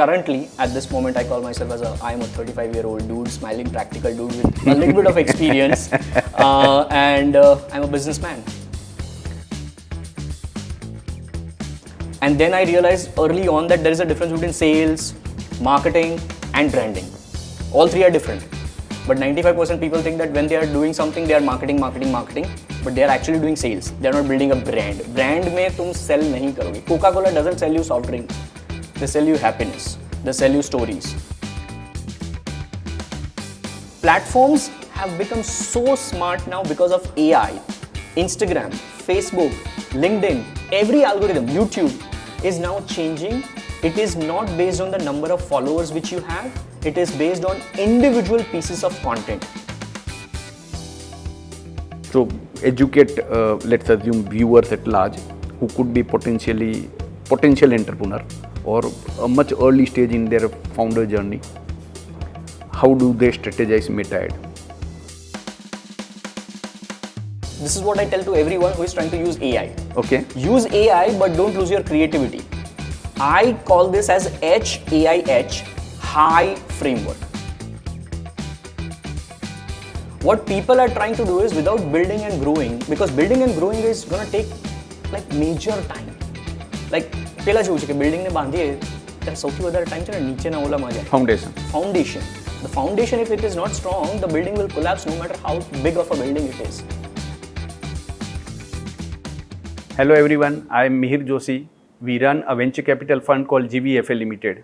currently at this moment I call myself as I'm a 35-year-old dude, smiling practical dude with a little bit of experience, and I'm a businessman. And then I realized early on that there is a difference between sales, marketing, and branding. All three are different. But 95% people think that when they are doing something, they are marketing, but they are actually doing sales. They are not building a brand. Brand में तुम sell नहीं करोगे. Coca-Cola doesn't sell you soft drink. They sell you happiness. They sell you stories. Platforms have become so smart now because of AI. Instagram, Facebook, LinkedIn, every algorithm, YouTube is now changing. It is not based on the number of followers which you have. It is based on individual pieces of content. So educate, let's assume viewers at large who could be potential entrepreneur or a much early stage in their founder journey. How do they strategize meta ad? This is what I tell to everyone who is trying to use AI. Okay. Use AI, but don't lose your creativity. I call this as HAIH, high framework. What people are trying to do is without building and growing, because building and growing is going to take like major time. Like, પહેલા જેવું છે કે building ને બાંધીએ ત્યારે સૌથી વધારે time છે ને નીચેના ઓલામાં જાય. Foundation. The foundation, if it is not strong, the building will collapse no matter how big of a building it is. Hello everyone, I am Mihir Joshi. We run a venture capital fund called GVFL Limited.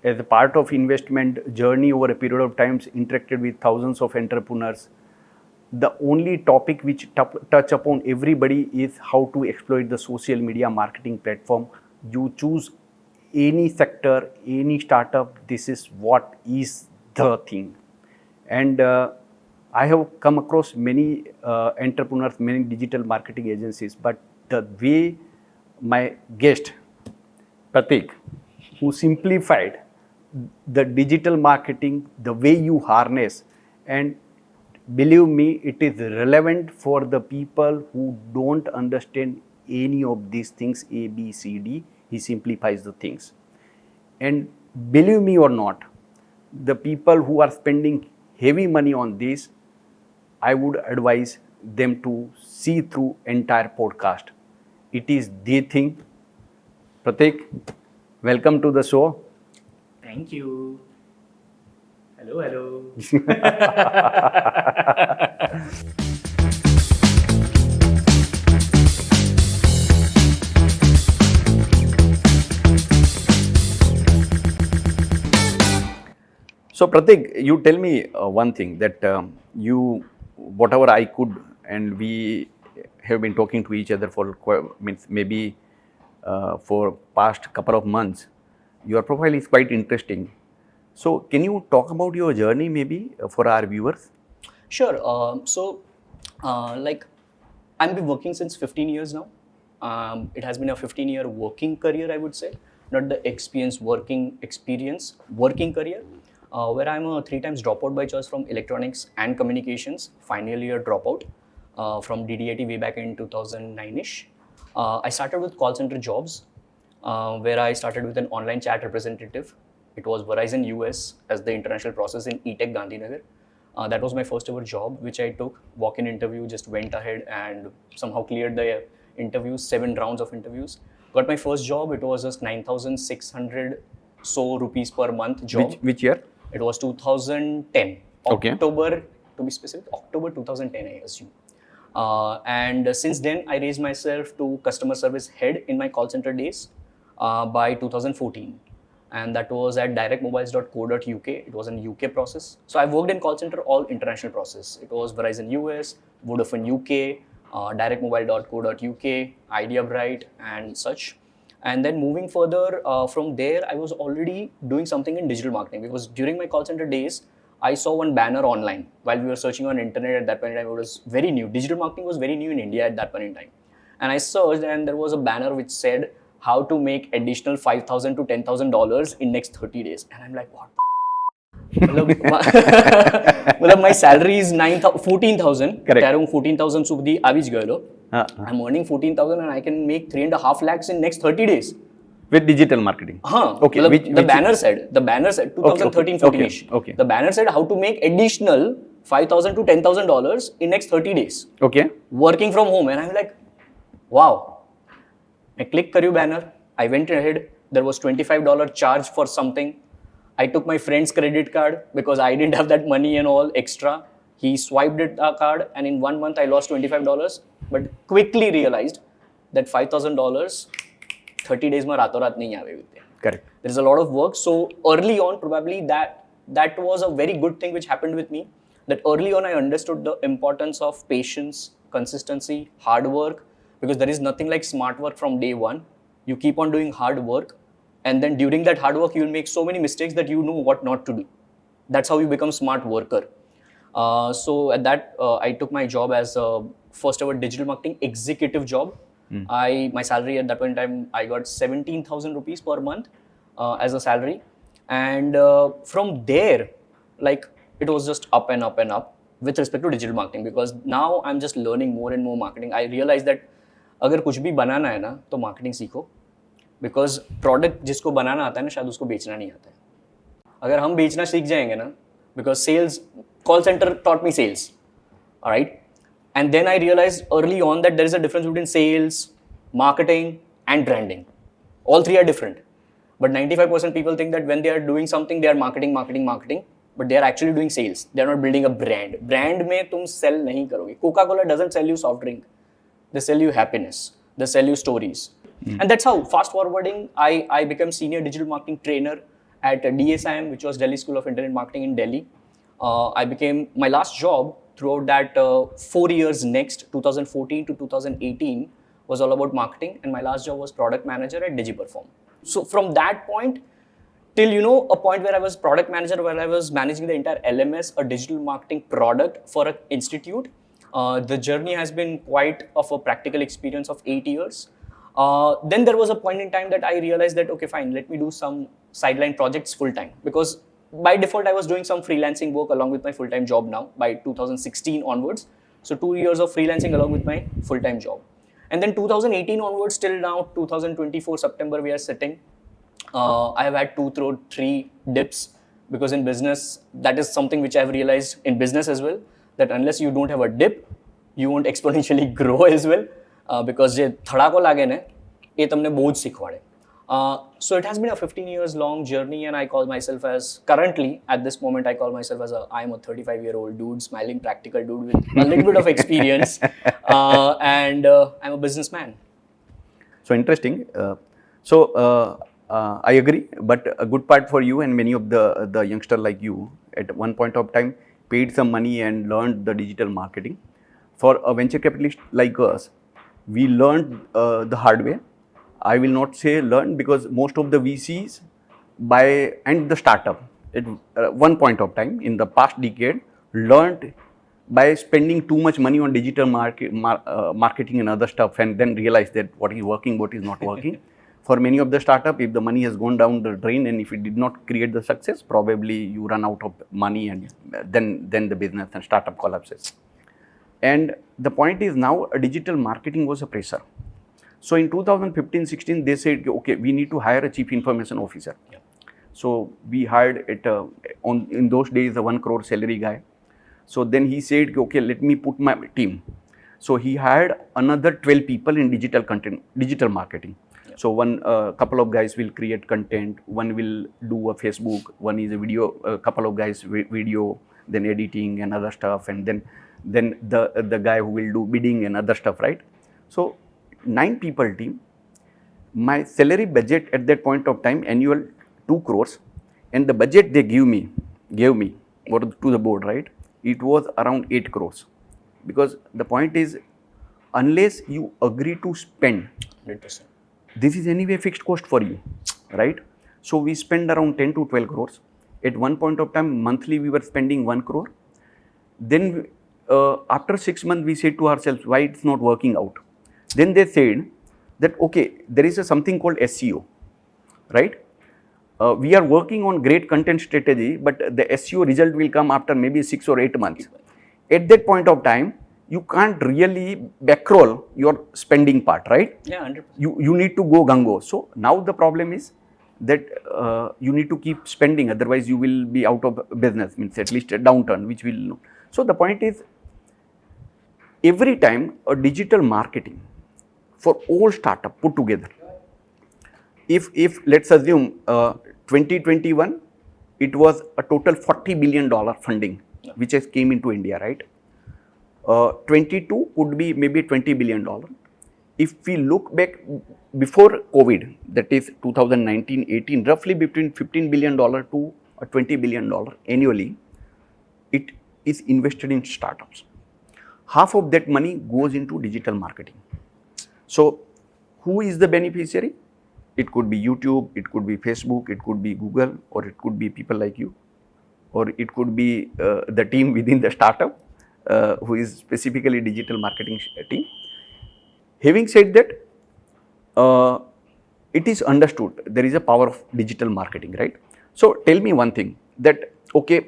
As a part of investment journey over a period of time, interacted with thousands of entrepreneurs. The only topic which touch upon everybody is how to exploit the social media marketing platform. You choose any sector, any startup, this is what is the thing. And I have come across many entrepreneurs, many digital marketing agencies, but the way my guest, Pratik, who simplified the digital marketing, the way you harness, and believe me, it is relevant for the people who don't understand any of these things, A, B, C, D. He simplifies the things. And believe me or not, the people who are spending heavy money on this, I would advise them to see through entire podcast. It is the thing. Pratik, welcome to the show. Thank you. Hello. So Pratik, you tell me one thing that you, whatever I could, and we have been talking to each other for maybe for past couple of months. Your profile is quite interesting. So can you talk about your journey maybe for our viewers? Sure. Like I've been working since 15 years now. It has been a 15-year working career, I would say, not the working career, where I'm a 3 times dropout by choice from electronics and communications, final year dropout from DDIT way back in 2009-ish. I started with call center jobs, where I started with an online chat representative. It was Verizon US as the international process in E-Tech Gandhinagar. That was my first ever job, which I took. Walk-in interview, just went ahead and somehow cleared the interviews, 7 rounds of interviews. Got my first job. It was just 9,600 rupees per month job. Which year? It was 2010. Okay. October, to be specific, October 2010, I assume. And since then, I raised myself to customer service head in my call center days by 2014. And that was at directmobiles.co.uk. It was an UK process. So I worked in call center, all international process. It was Verizon US, Vodafone UK, directmobile.co.uk, Idea Bright, and such. And then moving further from there, I was already doing something in digital marketing, because during my call center days, I saw one banner online while we were searching on internet at that point in time. It was very new. Digital marketing was very new in India at that point in time. And I searched, and there was a banner which said how to make additional $5,000 to $10,000 in next 30 days. And I'm like, what? My salary is 14,000. Correct. 14,000 સુધી આવી જ ગયેલો. I'm earning 14,000 and I can make 3.5 lakhs in next 30 days. with digital marketing. Okay. The banner said 2013-14ish. Okay. The banner said how to make additional $5,000 to $10,000 in next 30 days. Okay. Working from home, and I'm like, wow. I click Karyu banner. I went ahead. There was $25 charge for something. I took my friend's credit card because I didn't have that money and all extra. He swiped it card, and in 1 month I lost $25. But quickly realized that $5,000 30 days mein rato raat nahi aave with. Correct. There is a lot of work. So early on, probably that was a very good thing which happened with me. That early on I understood the importance of patience, consistency, hard work, because there is nothing like smart work from day one. You keep on doing hard work, and then during that hard work, you will make so many mistakes that you know what not to do. That's how you become smart worker. So at that, I took my job as a first ever digital marketing executive job. My salary at that point in time, I got 17,000 rupees per month as a salary. And from there, like it was just up and up and up with respect to digital marketing, because now I'm just learning more and more marketing. I realized that अगर कुछ भी बनाना है ना तो marketing सीखो, because product जिसको बनाना आता है ना शायद उसको बेचना नहीं आता है. अगर हम बेचना सीख जाएंगे ना, because sales, call centre taught me sales, alright, and then I realized early on that there is a difference between sales, marketing and branding. All three are different, but 95% people think that when they are doing something they are marketing, but they are actually doing sales. They are not building a brand. Brand में तुम sell नहीं करोगे. Coca-Cola doesn't sell you soft drink. They sell you happiness. They sell you stories. And that's how, fast forwarding, I became senior digital marketing trainer at DSIM, which was Delhi School of Internet Marketing in Delhi. I became, my last job throughout that 4 years next, 2014 to 2018, was all about marketing. And my last job was product manager at DigiPerform. So from that point till, a point where I was product manager, where I was managing the entire LMS, a digital marketing product for an institute, the journey has been quite of a practical experience of 8 years. Then there was a point in time that I realized that, okay, fine, let me do some sideline projects full time, because by default I was doing some freelancing work along with my full-time job now by 2016 onwards. So 2 years of freelancing along with my full-time job. And then 2018 onwards till now, 2024 September, we are sitting. I have had 2 through 3 dips, because in business, that is something which I have realized in business as well, that unless you don't have a dip, you won't exponentially grow as well, because જે થડાકો લાગે ને એ તમને બહુ જ શીખવાડે. So it has been a 15 years long journey, and I call myself as, currently at this moment I call myself as I'm a 35-year-old dude, smiling practical dude with a little bit of experience, and I'm a businessman. So interesting. I agree, but a good part for you and many of the youngster like you at one point of time paid some money and learned the digital marketing. For a venture capitalist like us, we learned the hard way. I will not say learn, because most of the VCs and the startup at one point of time in the past decade learned by spending too much money on digital marketing and other stuff, and then realized that what is working, what is not working. For many of the startup, if the money has gone down the drain and if it did not create the success, probably you run out of money, and then the business and startup collapses. And the point is, now digital marketing was a pressure. So in 2015-16, they said, okay, we need to hire a chief information officer. Yeah. So we hired in those days a 1 crore salary guy. So then he said, okay, let me put my team. So he hired another 12 people in digital marketing. Yeah. So couple of guys will create content, one will do a Facebook, one is a video, a couple of guys video, then editing and other stuff, and then the guy who will do bidding and other stuff, right? So 9 people team. My salary budget at that point of time, annual 2 crores, and the budget they gave me to the board, right? It was around 8 crores. Because the point is, unless you agree to spend, 100%. This is anyway fixed cost for you, right? So we spend around 10 to 12 crores. At one point of time, monthly we were spending 1 crore. Then after 6 months, we said to ourselves, why it's not working out? Then they said that, okay, there is something called SEO, right? We are working on great content strategy, but the SEO result will come after maybe 6 or 8 months. At that point of time, you can't really backroll your spending part, right? Yeah, 100%. You need to go gung-ho. So now the problem is that you need to keep spending, otherwise you will be out of business, means at least a downturn, which will know. So the point is, every time a digital marketing for all startup put together, if let's assume 2021, it was a total $40 billion funding which has came into India, right? 22 could be maybe $20 billion. If we look back before COVID, that is 2019-18, roughly between $15 billion to $20 billion annually, it is invested in startups. Half of that money goes into digital marketing. So who is the beneficiary? It could be YouTube, it could be Facebook, it could be Google, or it could be people like you, or it could be the team within the startup who is specifically digital marketing team. Having said that, it is understood there is a power of digital marketing, right? So tell me one thing, that okay,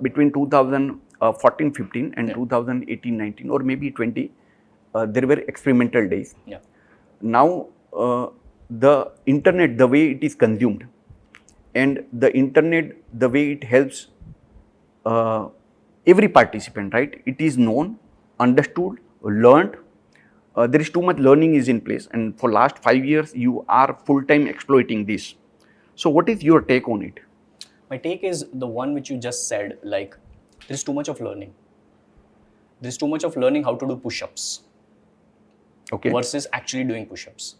between 2014-15 and 2018-19 or maybe 20, there were experimental days. Yeah. Now the internet, the way it is consumed, and the internet, the way it helps every participant, right? It is known, understood, learned. There is too much learning is in place, and for last 5 years you are full-time exploiting this. So what is your take on it? My take is the one which you just said, like, there is too much of learning. There is too much of learning how to do push-ups. Okay. Versus actually doing push-ups.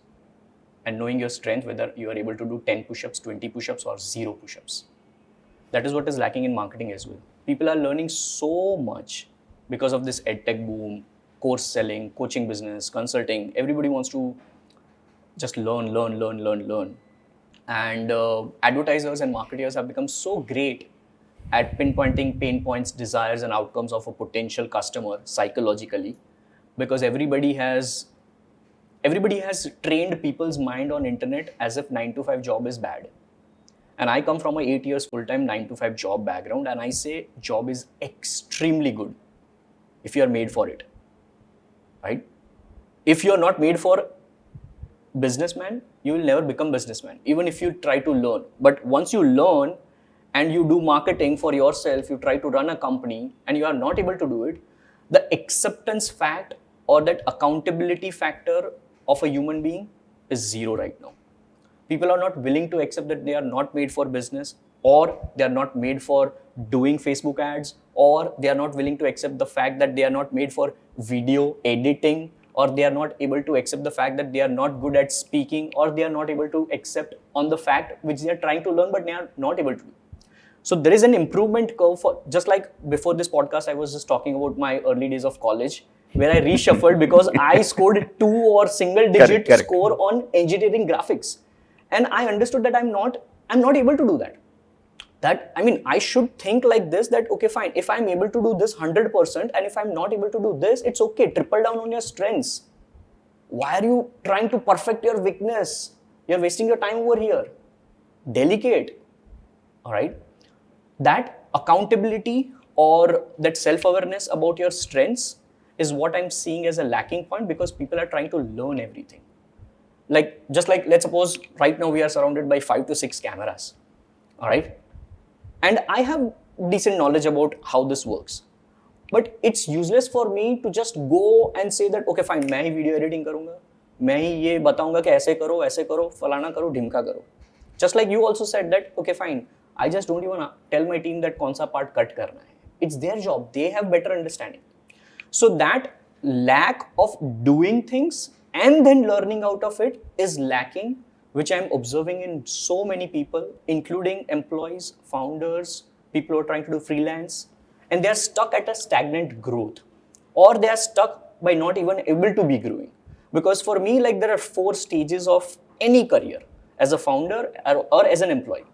And knowing your strength, whether you are able to do 10 push-ups, 20 push-ups, or 0 push-ups. That is what is lacking in marketing as well. People are learning so much because of this edtech boom, course selling, coaching business, consulting. Everybody wants to just learn. And advertisers and marketers have become so great at pinpointing pain points, desires, and outcomes of a potential customer psychologically, because everybody has trained people's mind on internet as if 9-to-5 job is bad. And I come from a 8 years full-time 9-to-5 job background, and I say job is extremely good if you are made for it, right? If you are not made for businessman, you will never become businessman, even if you try to learn. But once you learn and you do marketing for yourself, you try to run a company and you are not able to do it, the acceptance fact or that accountability factor of a human being is 0 right now. People are not willing to accept that they are not made for business, or they are not made for doing Facebook ads, or they are not willing to accept the fact that they are not made for video editing, or they are not able to accept the fact that they are not good at speaking, or they are not able to accept on the fact which they are trying to learn but they are not able to do. So there is an improvement curve for, just like before this podcast, I was just talking about my early days of college, where I reshuffled because I scored 2 or single digit Correct. score on engineering graphics. And I understood that I'm not able to do that. I should think like this, that okay, fine, if I'm able to do this 100%, and if I'm not able to do this, it's okay, triple down on your strengths. Why are you trying to perfect your weakness? You're wasting your time over here. Delegate. All right. That accountability or that self-awareness about your strengths is what I'm seeing as a lacking point, because people are trying to learn everything. Just like let's suppose right now we are surrounded by 5 to 6 cameras. All right. And I have decent knowledge about how this works. But it's useless for me to just go and say that, okay, fine, मैं ही video editing करूँगा, मैं ही ये बताऊँगा कि ऐसे करो, फलाना करो, ढिमका करो. Just like you also said that, okay, fine, I just don't even tell my team that कौन सा part cut करना है. It's their job. They have better understanding. So that lack of doing things and then learning out of it is lacking, which I'm observing in so many people, including employees, founders, people who are trying to do freelance, and they are stuck at a stagnant growth, or they are stuck by not even able to be growing. Because for me, like, there are 4 stages of any career, as a founder or as an employee.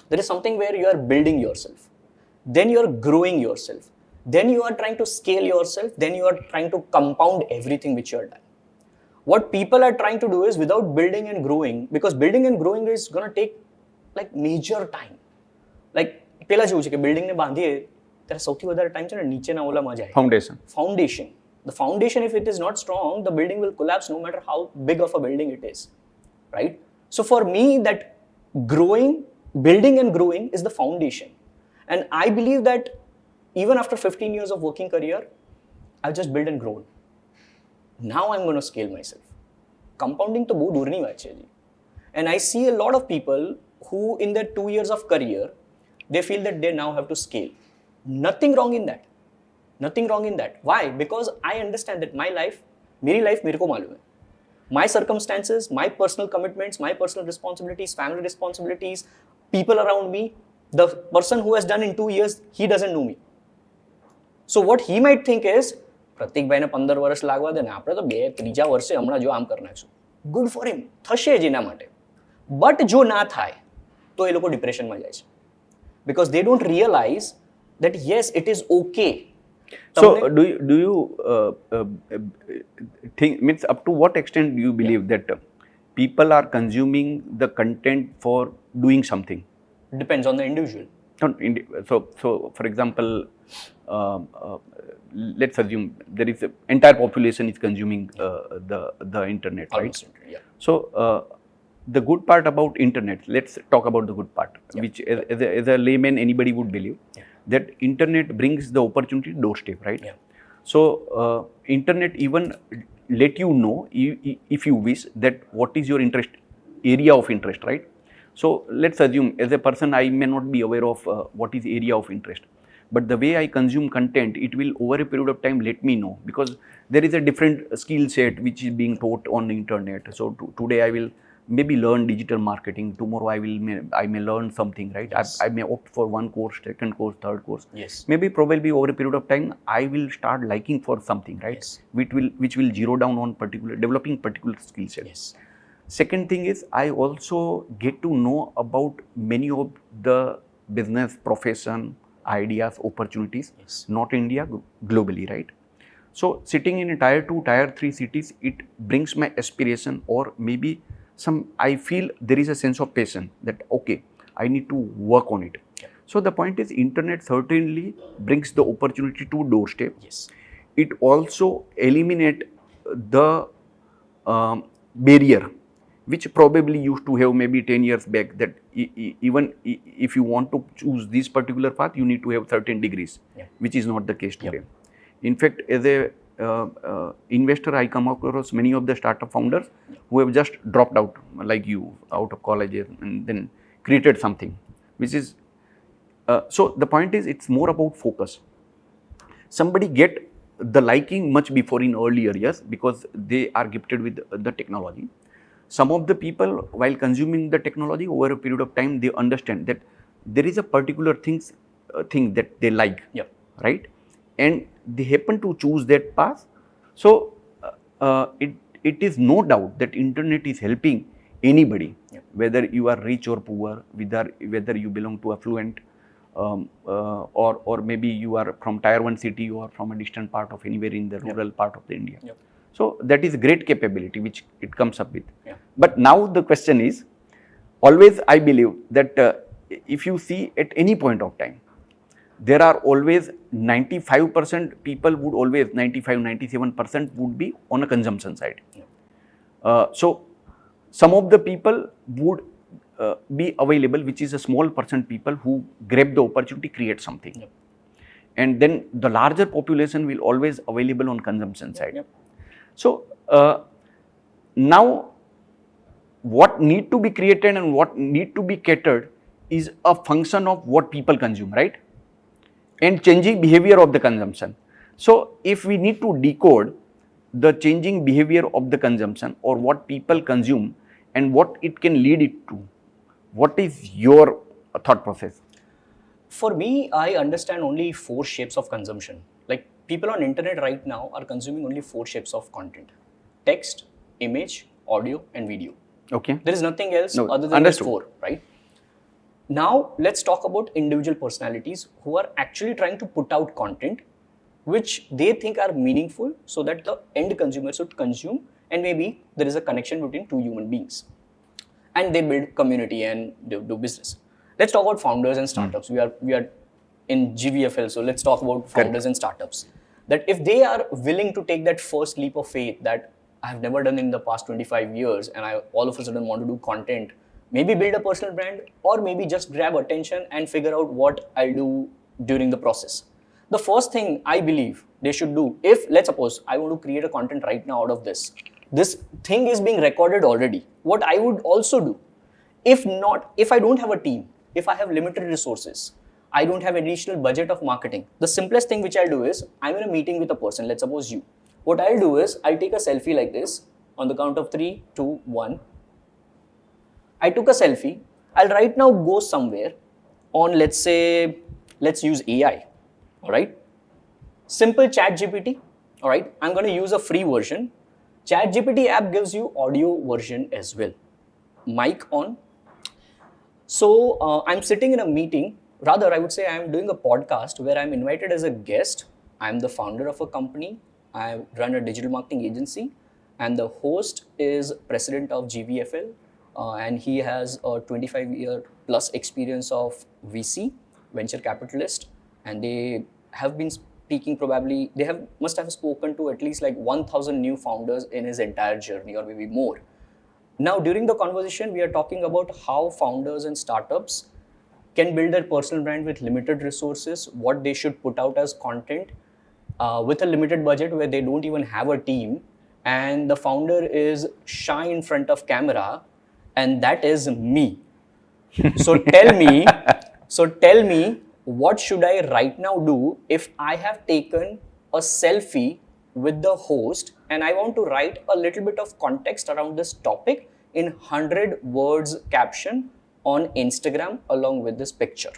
There is something where you are building yourself, then you are growing yourself, then you are trying to scale yourself, then you are trying to compound everything which you are done. What people are trying to do is, without building and growing, because building and growing is going to take like major time. Like પેલા જેવું છે કે building ને બાંધીએ ત્યારે સૌથી વધારે time છે ને નીચેના ઓલામાં જાય, Foundation. Foundation. The foundation, if it is not strong, the building will collapse no matter how big of a building it is, right? So for me, that building and growing is the foundation. And I believe that even after 15 years of working career, I've just built and grown. Now I'm going to scale myself. Compounding to bahut durni baat hai ji. And I see a lot of people who in their 2 years of career, they feel that they now have to scale. Nothing wrong in that. Nothing wrong in that. Why? Because I understand that my life, मेरी life मेरे को मालूम है. My circumstances, my personal commitments, my personal responsibilities, family responsibilities, people around me, the person who has done in 2 years, he doesn't know me. So what he might think is, પ્રતિકભાઈને 15 વર્ષ લાગવા દે ને, આપણે તો 2-3 વર્ષે હમણાં જો આમ કરી નાખશું. ગુડ ફોર હિમ, થશે જ એના માટે. બટ જો ના થાય તો એ લોકો ડિપ્રેશનમાં જાય છે. Because they don't realize that yes, it is okay. So do you think, means up to what extent do you believe that people are consuming the content for doing something? Depends on the individual. So for example, let's assume there is entire population is consuming the internet, right? Yeah. So the good part about internet, let's talk about the good part, which as a layman anybody would believe, that internet brings the opportunity doorstep, right? Yeah. So internet even let you know, if you wish, that what is your interest, area of interest, right? So let's assume as a person I may not be aware of what is area of interest, but the way I consume content, it will over a period of time let me know, because there is a different skill set which is being taught on the internet. So today I will maybe learn digital marketing, tomorrow I may learn something, right? Yes. I may opt for one course, second course, third course. Yes. Maybe probably over a period of time I will start liking for something, right? Yes. Which will zero down on developing particular skill set. Yes. Second thing is, I also get to know about many of the business, profession, ideas, opportunities, Yes. not India, globally, right? So sitting in a tier 2, tier 3 cities, it brings my aspiration, or maybe I feel there is a sense of passion that, okay, I need to work on it. Yeah. So the point is, internet certainly brings the opportunity to doorstep. Yes. It also eliminate the barrier, which probably used to have maybe 10 years back, that even if you want to choose this particular path, you need to have certain degrees, which is not the case today. In fact, as a investor, I come across many of the startup founders who have just dropped out, like you, out of colleges, and then created something, which is, so the point is, it's more about focus. Somebody get the liking much before in earlier years because they are gifted with the technology. Some of the people, while consuming the technology over a period of time, they understand that there is a particular thing that they like, right? And they happen to choose that path. So it is no doubt that internet is helping anybody, whether you are rich or poor, whether you belong to affluent, or maybe you are from tier 1 city or from a distant part of anywhere in the rural part of the India. So that is great capability which it comes up with. But now the question is, always I believe that if you see at any point of time, there are always 95% people would always, 97% would be on a consumption side. So some of the people would be available, which is a small percent people who grab the opportunity, create something. And then the larger population will always available on consumption side. So now what need to be created and what need to be catered is a function of what people consume, right? And changing behavior of the consumption. So if we need to decode the changing behavior of the consumption, or what people consume and what it can lead it to, what is your thought process? For me, I understand only 4 shapes of consumption. Like, people on internet right now are consuming only 4 shapes of content: text, image, audio, and video. Okay. There is nothing else other than understood. these 4, right? Now, let's talk about individual personalities who are actually trying to put out content which they think are meaningful so that the end consumer should consume, and maybe there is a connection between 2 human beings. And they build community and do business. Let's talk about founders and startups. We are in GVFL, so let's talk about founders and startups. that if they are willing to take that first leap of faith that I have never done in the past 25 years and I all of a sudden want to do content, maybe build a personal brand, or maybe just grab attention and figure out what I'll do during the process. The first thing I believe they should do, if let's suppose I want to create a content right now out of this thing is being recorded already. What I would also do, if I don't have a team, if I have limited resources, I don't have additional budget of marketing, the simplest thing which I'll do is, I'm in a meeting with a person, let's suppose you. What I'll do is, I'll take a selfie like this, on the count of 3, 2, 1. I took a selfie. I'll right now go somewhere on, let's use AI, all right? Simple ChatGPT, all right? I'm going to use a free version. ChatGPT app gives you audio version as well. Mic on. So I'm sitting in a meeting, rather I would say I'm doing a podcast where I'm invited as a guest. I'm the founder of a company. I run a digital marketing agency, and the host is president of GVFL, and he has a 25-year plus experience of VC, venture capitalist, and they have been speaking probably, must have spoken to at least like 1,000 new founders in his entire journey, or maybe more. Now, during the conversation, we are talking about how founders and startups can build their personal brand with limited resources, what they should put out as content with a limited budget where they don't even have a team, and the founder is shy in front of camera, and that is me. So tell me, what should I right now do if I have taken a selfie with the host and I want to write a little bit of context around this topic in 100 words caption on Instagram along with this picture?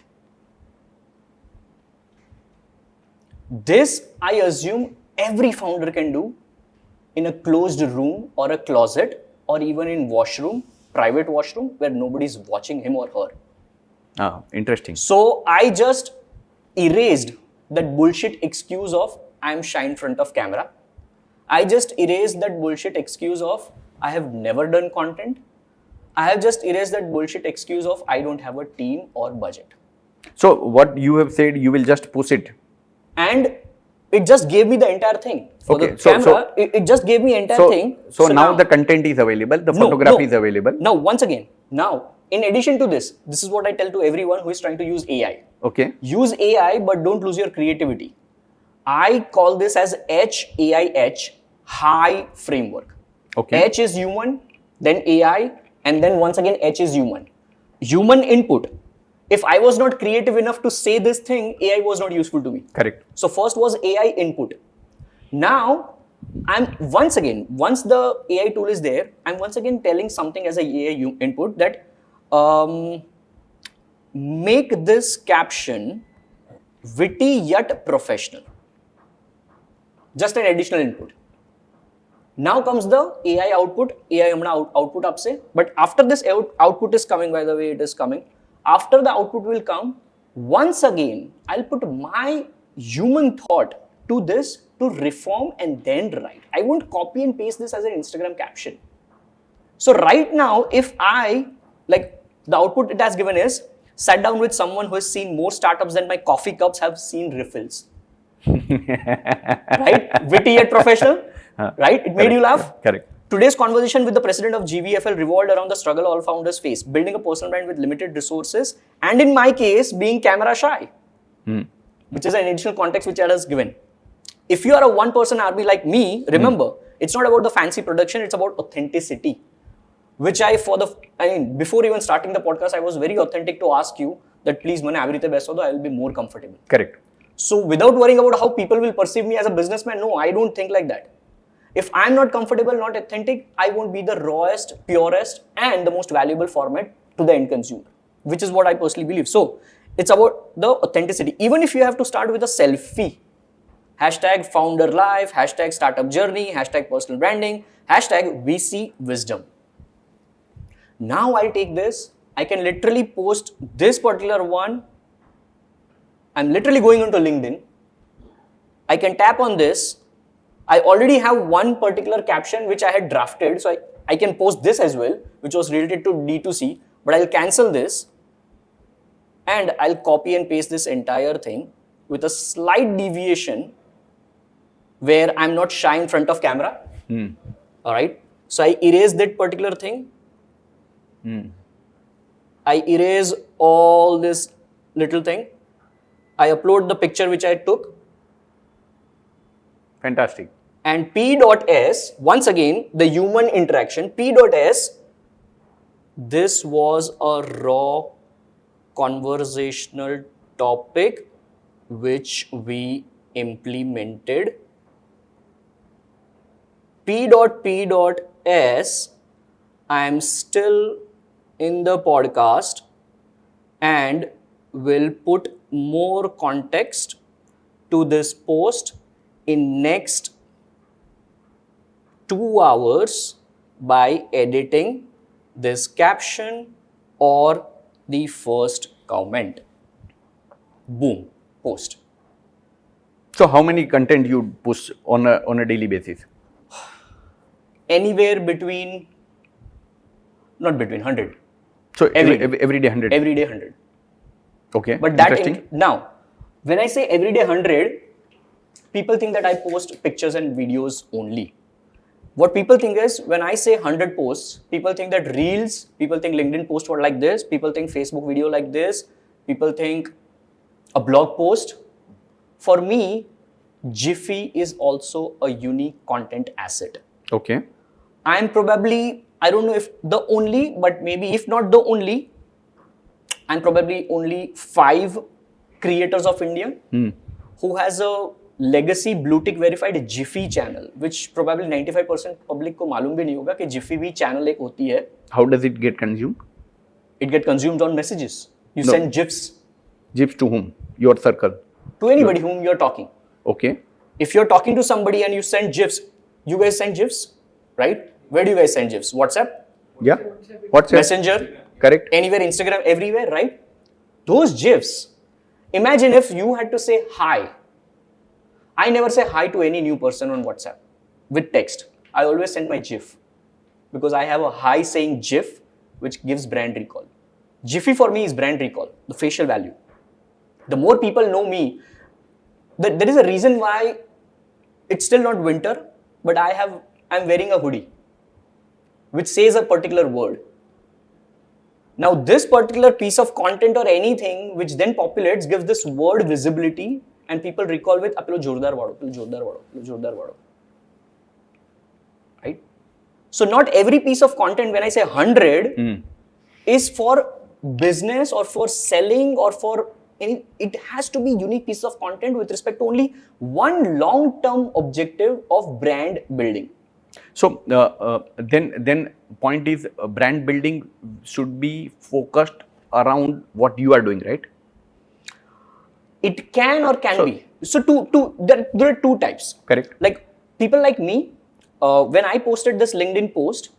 This, I assume, every founder can do in a closed room or a closet or even in washroom, private washroom where nobody's watching him or her. Ah, interesting. So I just erased that bullshit excuse of I'm shy in front of camera. I just erased that bullshit excuse of I have never done content. I have just erased that bullshit excuse of I don't have a team or budget. So what you have said, you will just push it. And it just gave me the entire thing. For Okay, the camera, it just gave me entire thing. So now the content is available, the photography is available. Now, once again, in addition to this is what I tell to everyone who is trying to use AI. Okay. Use AI, but don't lose your creativity. I call this as HAIH, high framework. Okay. H is human, then AI, and then once again H is human. Human input. If I was not creative enough to say this thing, AI was not useful to me. Correct. So first was AI input. Now, once the AI tool is there, I'm once again telling something as a AI input that make this caption witty yet professional. Just an additional input. Now comes the AI output. AI output up say. But after this output is coming, by the way, it is coming. After the output will come, once again, I'll put my human thought to this to reform and then write. I won't copy and paste this as an Instagram caption. So right now, if the output it has given is, sat down with someone who has seen more startups than my coffee cups have seen refills. Right? Witty yet professional. Right? It made you laugh. Correct. Today's conversation with the president of GVFL revolved around the struggle all founders face, building a personal brand with limited resources, and in my case, being camera shy, which is an additional context which I was given. If you are a one-person army like me, remember, it's not about the fancy production, it's about authenticity. Which before even starting the podcast, I was very authentic to ask you that please, mane avrite best hodo, I will be more comfortable. Correct. So without worrying about how people will perceive me as a businessman, no, I don't think like that. If I'm not comfortable, not authentic, I won't be the rawest, purest, and the most valuable format to the end consumer, which is what I personally believe. So it's about the authenticity. Even if you have to start with a selfie, hashtag founder life, hashtag startup journey, hashtag personal branding, hashtag VC wisdom. Now I'll take this, I can literally post this particular one. I'm literally going into LinkedIn. I can tap on this. I already have one particular caption which I had drafted, so I can post this as well, which was related to D2C, but I'll cancel this and I'll copy and paste this entire thing with a slight deviation where I'm not shy in front of camera. All right. So I erase that particular thing. I erase all this little thing. I upload the picture which I took. Fantastic. And P.S, once again, the human interaction, P.S, this was a raw conversational topic which we implemented. P.S, I am still in the podcast and will put more context to this post in next 2 hours by editing this caption or the first comment. Boom, post. So how many content you push on a daily basis? Anywhere between, not between, 100. So every day 100. Every day 100. Okay. But that interesting. now, when I say every day 100, people think that I post pictures and videos only. What people think is, when I say 100 posts, people think that reels, people think LinkedIn post were like this, people think Facebook video like this, people think a blog post. For me, Jiffy is also a unique content asset. Okay. I'm probably, I don't know if the only, but maybe if not the only, I'm probably only 5 creators of India who has a legacy blue tick verified Jiffy channel, which probably 95% public को मालूम भी नहीं होगा कि Jiffy भी channel एक होती है. How does it get consumed? It get consumed on messages. You send GIFs. GIFs to whom? Your circle. To anybody whom you're talking. Okay. If you're talking to somebody and you send GIFs, you guys send GIFs, right? Where do you guys send GIFs? WhatsApp? Yeah. WhatsApp. Messenger? Correct. Anywhere, Instagram, everywhere, right? Those GIFs. Imagine if you had to say hi. I never say hi to any new person on WhatsApp with text. I always send my GIF because I have a hi saying GIF which gives brand recall. Jiffy for me is brand recall, the facial value. The more people know me, there is a reason why it's still not winter, but I'm wearing a hoodie which says a particular word. Now this particular piece of content or anything which then populates gives this word visibility and people recall with apelo jordar vado. Right? So not every piece of content, when I say 100, is for business or for selling or for any, it has to be unique piece of content with respect to only one long-term objective of brand building. So then point is brand building should be focused around what you are doing, right? It can or can be. So there are 2 types. Correct. Like people like me, when I posted this LinkedIn post,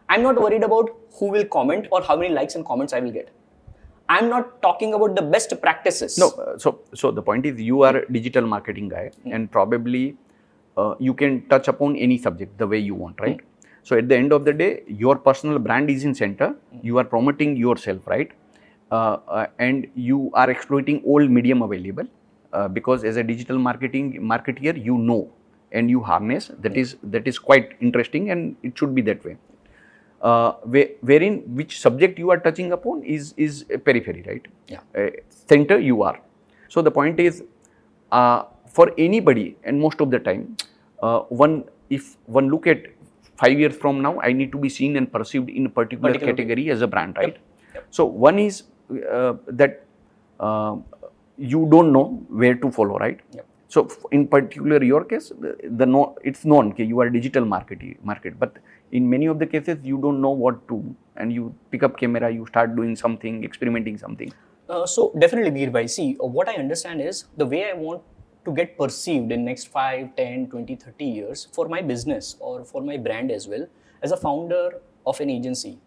I'm not worried about who will comment or how many likes and comments I will get. I'm not talking about the best practices. No, so the point is you are a digital marketing guy and probably you can touch upon any subject the way you want, right? So at the end of the day, your personal brand is in center. You are promoting yourself, right? And you are exploiting all medium available because as a digital marketeer, you know and you harness. That is quite interesting and it should be that way. Wherein which subject you are touching upon is a periphery, right? Yeah. Center you are. So the point is, for anybody, and most of the time, if one look at 5 years from now, I need to be seen and perceived in a particular category as a brand, right? Yep. So one is that you don't know where to follow, right? Yep. So in particular your case, it's known that you are digital market, but in many of the cases you don't know what to do, and you pick up camera, you start doing something, experimenting something. So definitely, Veer bhai, see, what I understand is the way I want to get perceived in next 5, 10, 20, 30 years for my business or for my brand as well, as a founder of an agency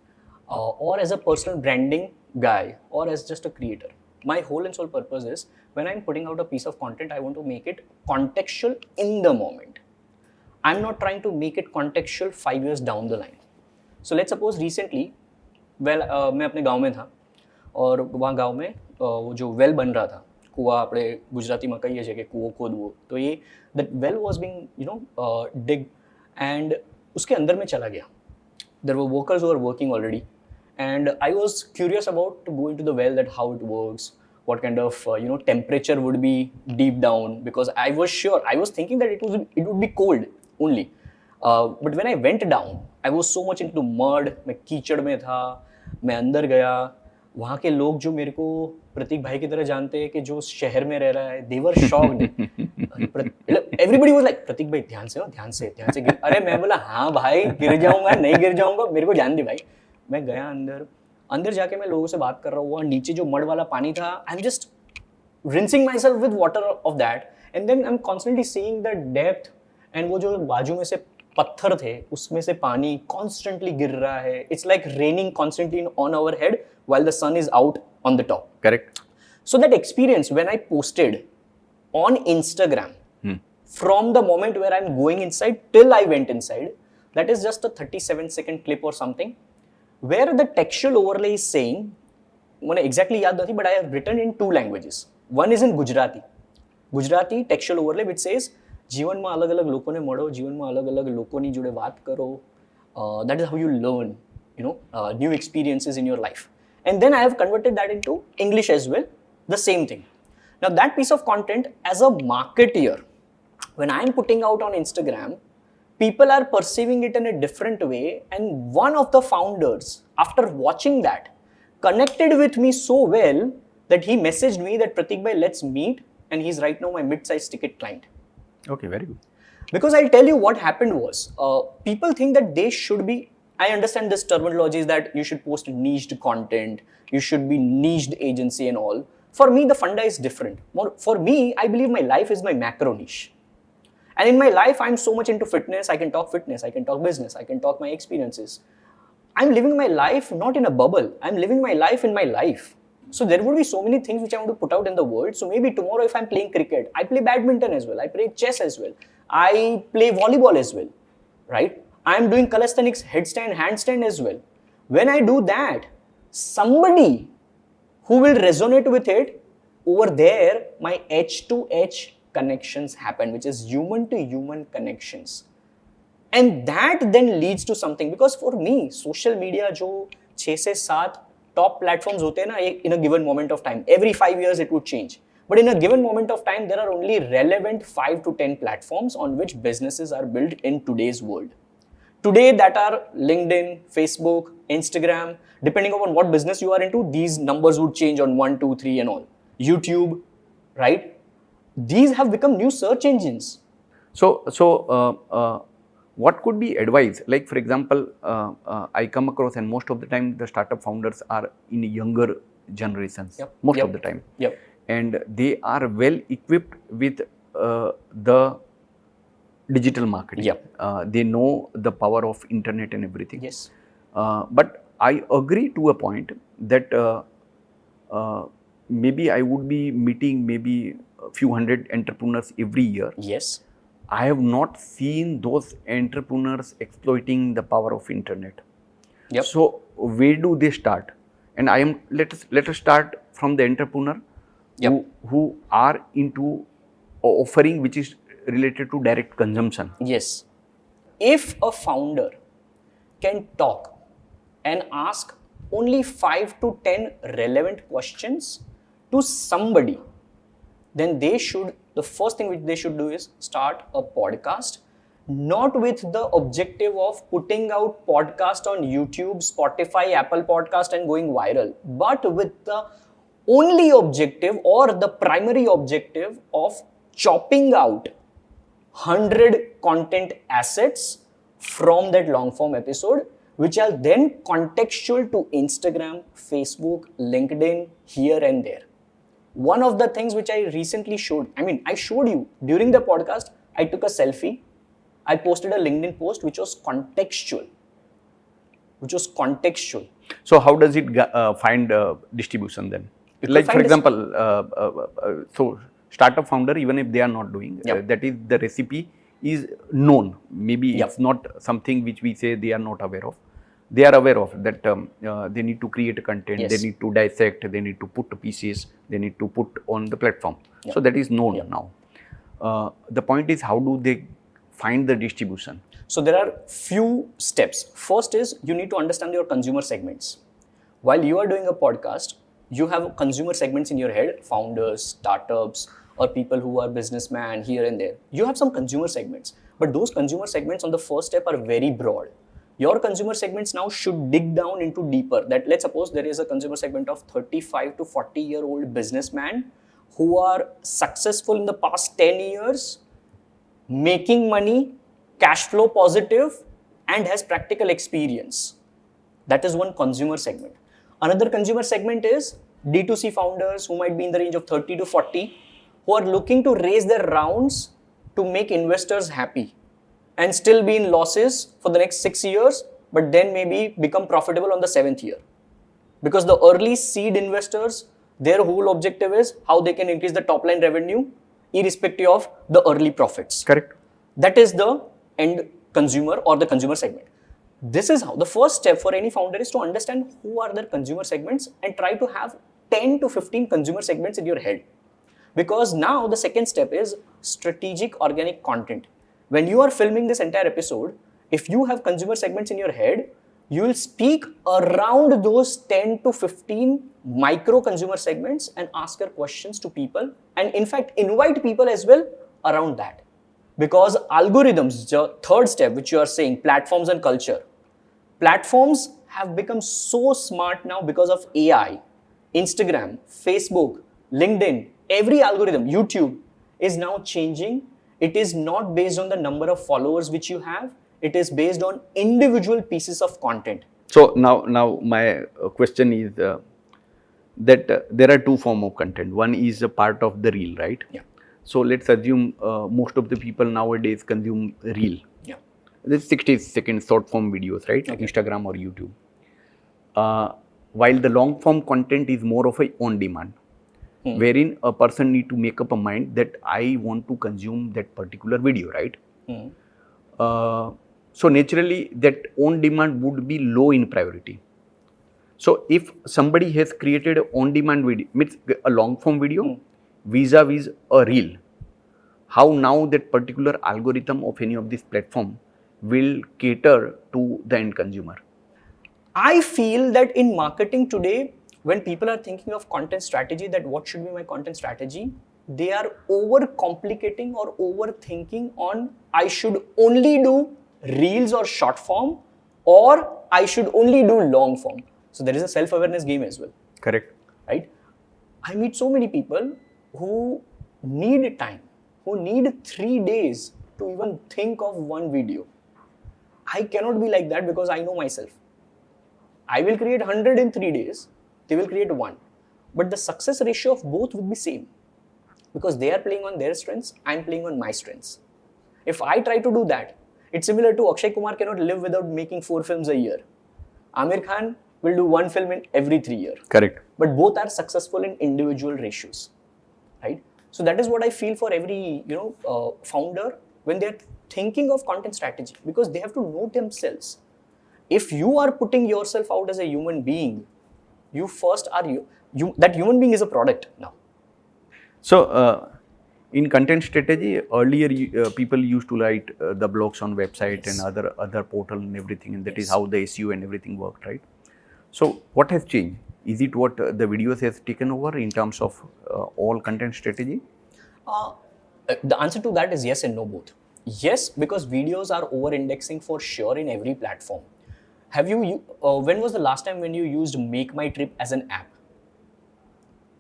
or as a personal branding guy or as just a creator. My whole and sole purpose is when I'm putting out a piece of content, I want to make it contextual in the moment. I'm not trying to make it contextual 5 years down the line. So let's suppose recently, मैं अपने गांव में था और वहाँ गांव में वो जो वेल बन रहा था કૂવા આપણે ગુજરાતીમાં કહીએ છીએ કે કૂવો ખોદવો, તો એ that well was being dig, and उसके अंदर में चला गया. There were workers who were working already, and I was curious about to go into the well, that how it works, what kind of temperature would be deep down, because I was thinking that it would be cold only. But when I went down, I was so much into mud. मैं कीचड़ में था, मैं अंदर गया. वहाँ के लोग जो मेरे को प्रतीक भाई की तरह जानते हैं कि जो शहर में रह रहा है, they were shocked. Everybody was like, प्रतीक भाई ध्यान से हो, ध्यान से गिर. अरे मैं बोला हाँ भाई, गिर जाऊंगा, नहीं गिर जाऊंगा, मेरे को जान दे भाई. मैं गया अंदर जाके मैं लोगों से बात कर रहा हूँ. नीचे जो मड वाला पानी था, I am just rinsing myself with water of that, and then I'm constantly seeing the depth, and वो जो बाजू में से पत्थर थे उसमें से पानी constantly गिर रहा है. It's like raining constantly on our head while the sun is out on the top. Correct. So that experience when I posted on Instagram, from the moment where I'm going inside till I went inside, that is just a 37-second clip or something, where the textual overlay is saying, મને exactly યાદ નથી, but I have written in 2 languages. One is in Gujarati textual overlay which says, જીવનમાં અલગ અલગ લોકોને મળો, જીવનમાં અલગ અલગ લોકોની જોડે વાત કરો. That is how you learn, new experiences in your life. And then I have converted that into English as well, the same thing. Now that piece of content, as a marketeer, when I am putting out on Instagram, people are perceiving it in a different way, and one of the founders, after watching that, connected with me so well that he messaged me that Pratik bhai, let's meet, and he's right now my mid-size ticket client. Okay, very good. Because I'll tell you what happened was, people think that they should be, I understand this terminology is that you should post niched content, you should be niched agency and all. For me, the funda is different. For me, I believe my life is my macro niche. And in my life, I'm so much into fitness, I can talk business, I can talk my experiences. I'm living my life not in a bubble. I'm living my life in my life. So there would be so many things which I want to put out in the world. So maybe tomorrow if I'm playing cricket, I play badminton as well. I play chess as well. I play volleyball as well, right? I'm doing calisthenics, headstand, handstand as well. When I do that, somebody who will resonate with it, over there, my H to H connections happen, which is human to human connections. And that then leads to something, because for me, social media जो 6 से 7 top platforms होते हैं ना, in a given moment of time, every 5 years it would change. But in a given moment of time, there are only relevant 5 to 10 platforms on which businesses are built in today's world. Today, that are LinkedIn, Facebook, Instagram. Depending upon what business you are into, these numbers would change on 1, 2, 3 and all. YouTube, right? These have become new search engines. So, what could be advice? Like, for example, I come across, and most of the time the startup founders are in younger generations, most of the time. Yep. And they are well equipped with the digital marketing. Yep. They know the power of internet and everything. Yes. But I agree to a point that maybe I would be meeting maybe a few hundred entrepreneurs every year. Yes. I have not seen those entrepreneurs exploiting the power of internet. Yep. So where do they start? And let us start from the entrepreneur who are into offering which is related to direct consumption. Yes. If a founder can talk and ask only 5 to 10 relevant questions to somebody, then the first thing which they should do is start a podcast, not with the objective of putting out podcast on YouTube, Spotify, Apple Podcast and going viral, but with the only objective or the primary objective of chopping out 100 content assets from that long form episode, which are then contextual to Instagram, Facebook, LinkedIn, here and there. One of the things which I recently showed, I showed you during the podcast, I took a selfie. I posted a LinkedIn post which was contextual. So how does it find distribution then? Like, for example, so startup founder, even if they are not doing, that is the recipe is known. Maybe it's not something which we say they are not aware of. they are aware of that they need to create a content, Yes. they need to dissect, they need to put pieces, they need to put on the platform. Yeah. So that is known Yeah. now. The point is, how do they find the distribution? So there are few steps. First is you need to understand your consumer segments. While you are doing a podcast, you have consumer segments in your head, founders, startups, or people who are businessmen here and there. You have some consumer segments, but those consumer segments on the first step are very broad. Your consumer segments now should dig down into deeper. That let's suppose there is a consumer segment of 35 to 40-year-old businessman who are successful in the past 10 years, making money, cash flow positive, and has practical experience. That is one consumer segment. Another consumer segment is D2C founders who might be in the range of 30 to 40 who are looking to raise their rounds to make investors happy and still be in losses for the next 6 years, but then maybe become profitable on the 7th year. Because the early seed investors, their whole objective is how they can increase the top line revenue irrespective of the early profits. Correct. That is the end consumer or the consumer segment. This is how the first step for any founder is to understand who are their consumer segments and try to have 10 to 15 consumer segments in your head. Because now the second step is strategic organic content. When you are filming this entire episode, if you have consumer segments in your head, you will speak around those 10 to 15 micro consumer segments and ask your questions to people, and in fact invite people as well around that. Because algorithms, the third step which you are saying, platforms and culture. Platforms have become so smart now because of AI. Instagram, Facebook, LinkedIn, every algorithm, YouTube is now changing. It is not based on the number of followers which you have. It is based on individual pieces of content. So now my question is that there are two forms of content. One is a part of the reel, right? Yeah. So let's assume most of the people nowadays consume reel. Yeah. This 60-second short form videos, right? Okay. Instagram or YouTube. While the long form content is more of a on demand, wherein a person need to make up a mind that I want to consume that particular video, right? So naturally that on demand would be low in priority. So if somebody has created an on demand video, means a long form video vis-a-vis a reel, how now that particular algorithm of any of this platform will cater to the end consumer? I feel that in marketing today, when people are thinking of content strategy, that what should be my content strategy, they are overcomplicating or overthinking on I should only do reels or short form, or I should only do long form. So there is a self-awareness game as well. Correct. Right? I meet so many people who need time, who need 3 days to even think of one video. I cannot be like that because I know myself. I will create 100 in 3 days, they will create 1. But the success ratio of both would be same. Because they are playing on their strengths, I am playing on my strengths. If I try to do that, it's similar to Akshay Kumar cannot live without making 4 films a year. Amir Khan will do 1 film in every 3 years. Correct. But both are successful in individual ratios, right? So that is what I feel for every founder when they are thinking of content strategy, because they have to know themselves. If you are putting yourself out as a human being, you first are you that human being is a product now. So in content strategy, earlier people used to write the blogs on website and other portal and everything, and that is how the SEO and everything worked, right? So what has changed? Is it what the videos has taken over in terms of all content strategy? The answer to that is yes and no both. Yes, because videos are over-indexing for sure in every platform. Have you? When was the last time when you used Make My Trip as an app?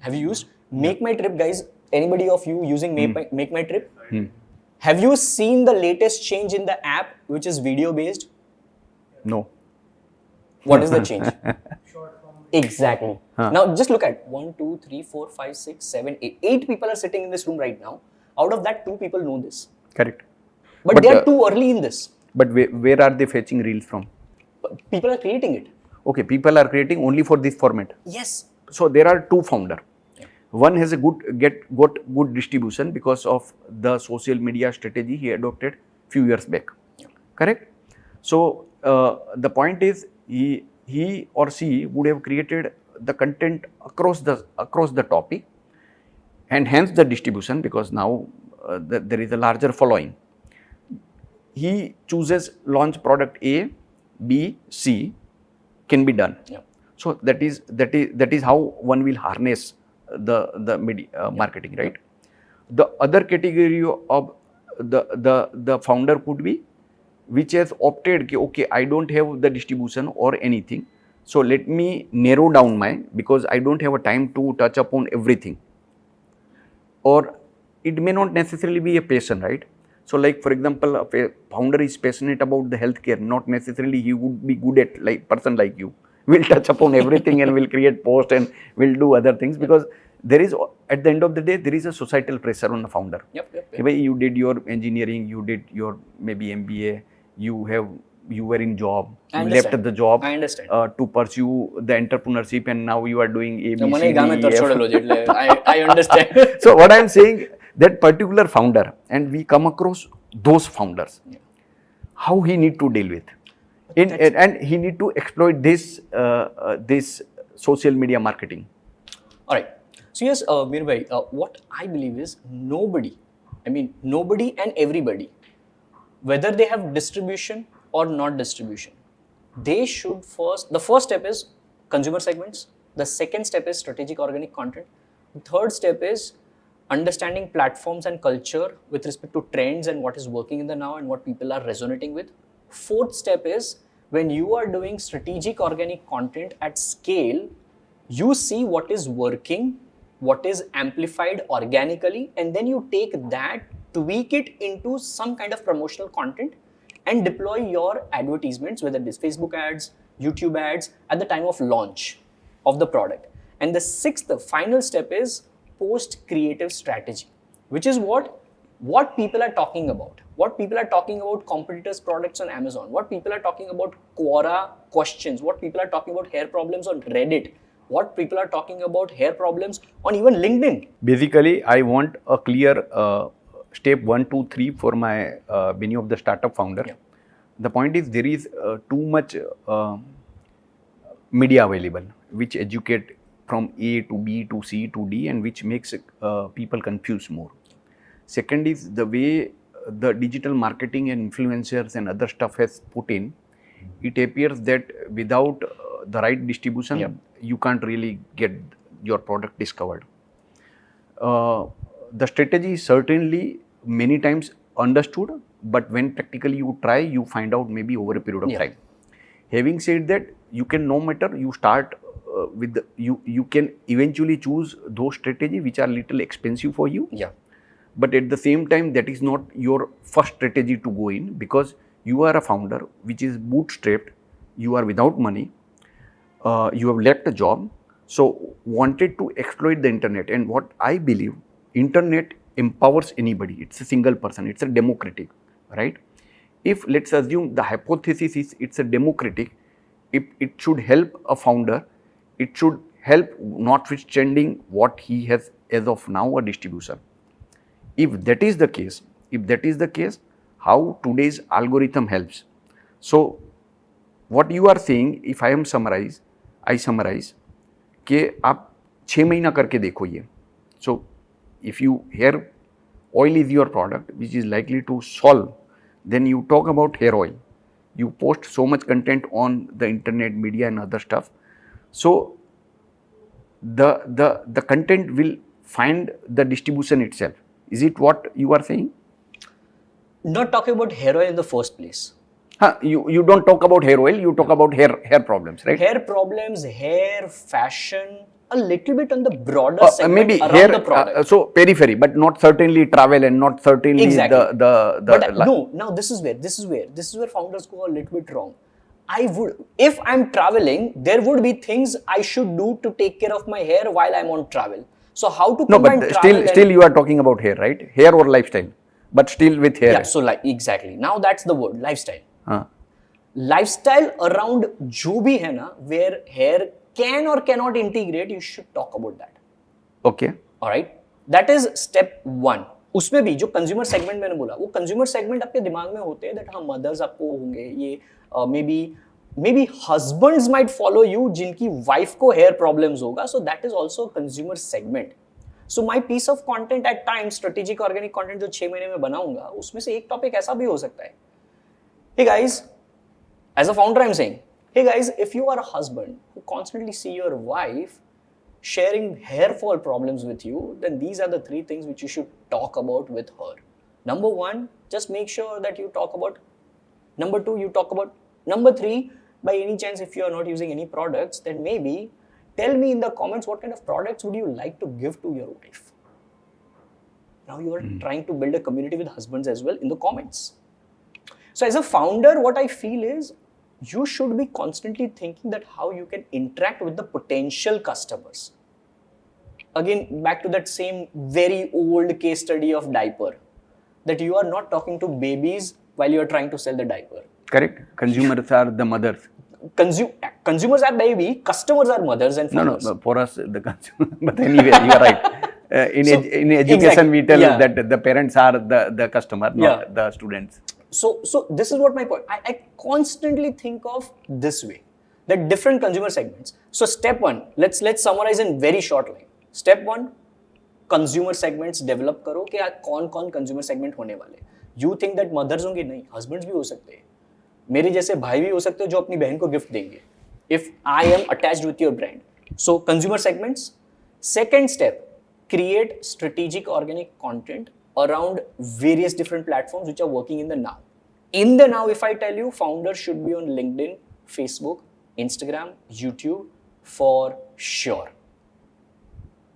Have you used Make My Trip, guys? Anybody of you using Make My Trip? Have you seen the latest change in the app, which is video based? No. What is the change? Exactly. Now just look at 1, 2, 3, 4, 5, 6, 7, 8. 8 people are sitting in this room right now. Out of that, 2 people know this. Correct. But they are too early in this. But where are they fetching reels from? People are creating it. Okay, people are creating only for this format. Yes. So there are 2 founders. One has a got good distribution because of the social media strategy he adopted few years back. Correct? So the point is, he or she would have created the content across the topic, and hence the distribution, because now there is a larger following. He chooses launch product A, B, C can be done. Yeah. So that is how one will harness the media marketing, right? The other category of the founder could be which has opted कि okay, I don't have the distribution or anything, so let me narrow down because I don't have a time to touch upon everything. Or it may not necessarily be a passion, right? So like for example, a founder is passionate about the healthcare, not necessarily he would be good at, like person like you will touch upon everything and will create post and will do other things, because there is, at the end of the day, there is a societal pressure on the founder. Yep. You did your engineering, you did your maybe MBA, you were in job, you left the job to pursue the entrepreneurship, and now you are doing A, B, C, D, E, F. I understand. So what I am saying, that particular founder, and we come across those founders, how he need to deal with, and he need to exploit this social media marketing. All right. So yes, Mir bhai, what I believe is nobody and everybody, whether they have distribution or not distribution, they should the first step is consumer segments. The second step is strategic organic content. The third step is understanding platforms and culture with respect to trends and what is working in the now and what people are resonating with. Fourth step is when you are doing strategic organic content at scale, you see what is working, what is amplified organically, and then you take that, tweak it into some kind of promotional content and deploy your advertisements, whether it is Facebook ads, YouTube ads, at the time of launch of the product. And the sixth, final step is post-creative strategy, which is what people are talking about. What people are talking about competitors' products on Amazon. What people are talking about Quora questions. What people are talking about hair problems on Reddit. What people are talking about hair problems on even LinkedIn. Basically, I want a clear step 1, 2, 3 for many of the startup founder. Yeah. The point is there is too much media available, which educate from A to B to C to D, and which makes people confused more. Second is the way the digital marketing and influencers and other stuff has put in. It appears that without the right distribution, you can't really get your product discovered. The strategy is certainly many times understood, but when practically you try, you find out maybe over a period of time. Having said that, you can, no matter you start with you can eventually choose those strategies which are little expensive for you. Yeah. But at the same time, that is not your first strategy to go in, because you are a founder which is bootstrapped, you are without money, you have left a job, so wanted to exploit the internet. And what I believe, internet empowers anybody. It's a single person, it's a democratic, right? If let's assume the hypothesis is it's a democratic, if it should help a founder, it should help notwithstanding what he has as of now a distribution. If that is the case, how today's algorithm helps. So what you are saying, if I summarize कि आप 6 महीना करके देखो ये. So if you hair oil is your product which is likely to solve, then you talk about hair oil. You post so much content on the internet, media and other stuff. So the content will find the distribution itself. Is it what you are saying? Not talking about hair oil in the first place. You don't talk about hair oil, you talk about hair problems, right? Hair problems, hair, fashion, a little bit on the broader segment maybe around hair, the product. So periphery, but not certainly travel and not certainly exactly. the no, now this is where founders go a little bit wrong. If I'm traveling, there would be things I should do to take care of my hair while I'm on travel. So how to combine travel still you are talking about hair, right? Hair or lifestyle, but still with hair. Yeah, so exactly. Now that's the word, lifestyle. Lifestyle around जो भी है ना, where hair can or cannot integrate, you should talk about that. Okay. Alright. That is step 1. उसमें भी जो consumer segment मैंने बोला, वो consumer segment आपके दिमाग में होते हैं that हाँ mothers आपको होंगे, ये maybe maybe husbands might follow you जिनकी wife को hair problems होगा, so that is also a consumer segment. So my piece of content at times, strategic organic content जो 6 महीने में बनाऊंगा, उसमें से एक टॉपिक ऐसा भी हो सकता है. Hey guys, as a founder I'm saying, hey guys, if you are a husband who constantly see your wife sharing hair fall problems with you, then these are the 3 things which you should talk about with her. Number 1, just make sure that you talk about. Number 2, you talk about. Number 3, by any chance, if you are not using any products, then maybe tell me in the comments what kind of products would you like to give to your wife. Now you are trying to build a community with husbands as well in the comments. So as a founder, what I feel is you should be constantly thinking that how you can interact with the potential customers. Again, back to that same very old case study of diaper, that you are not talking to babies while you are trying to sell the diaper. Correct. Consumers are the mothers. Consumers are baby, customers are mothers and fathers. No, for us, the consumer. But anyway, you are right. In education, exactly, we tell yeah, that the parents are the customer, not yeah, the students. So this is what my point. I constantly think of this way, that different consumer segments. So step 1, let's summarize in very short line. Step 1, consumer segments develop करो कि कौन consumer segment होने वाले. You think that mothers होंगे? नहीं, husbands भी हो सकते हैं. मेरे जैसे भाई भी हो सकते हैं जो अपनी बहन को गिफ्ट देंगे. If I am attached with your brand. So consumer segments. Second step, create strategic organic content around various different platforms which are working in the now. In the now, if I tell you, founders should be on LinkedIn, Facebook, Instagram, YouTube for sure.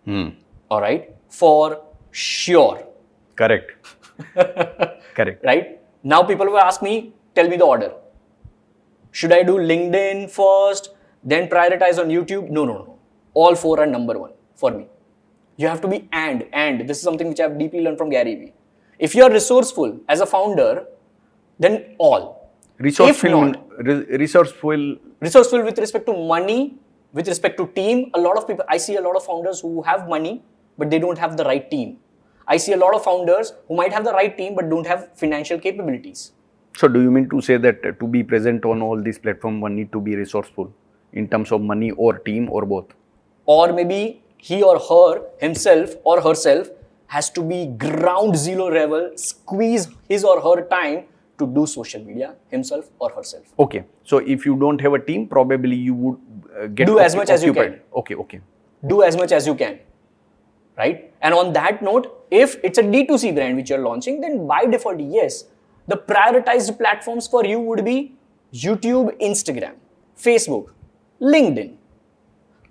All right? For sure. Correct. Correct. Right? Now people will ask me, tell me the order. Should I do LinkedIn first, then prioritize on YouTube? No. All 4 are number 1 for me. You have to be and. This is something which I have deeply learned from Gary Vee. If you are resourceful as a founder, then all. Resourceful with respect to money, with respect to team. A lot of people, I see a lot of founders who have money, but they don't have the right team. I see a lot of founders who might have the right team, but don't have financial capabilities. So do you mean to say that to be present on all these platforms, one need to be resourceful in terms of money or team or both? Or maybe he or her, himself or herself, has to be ground zero level, squeeze his or her time to do social media, himself or herself. Okay. So if you don't have a team, probably you would do as much as you can. Okay. Do as much as you can. Right? And on that note, if it's a D2C brand which you're launching, then by default, yes, the prioritized platforms for you would be YouTube, Instagram, Facebook, LinkedIn.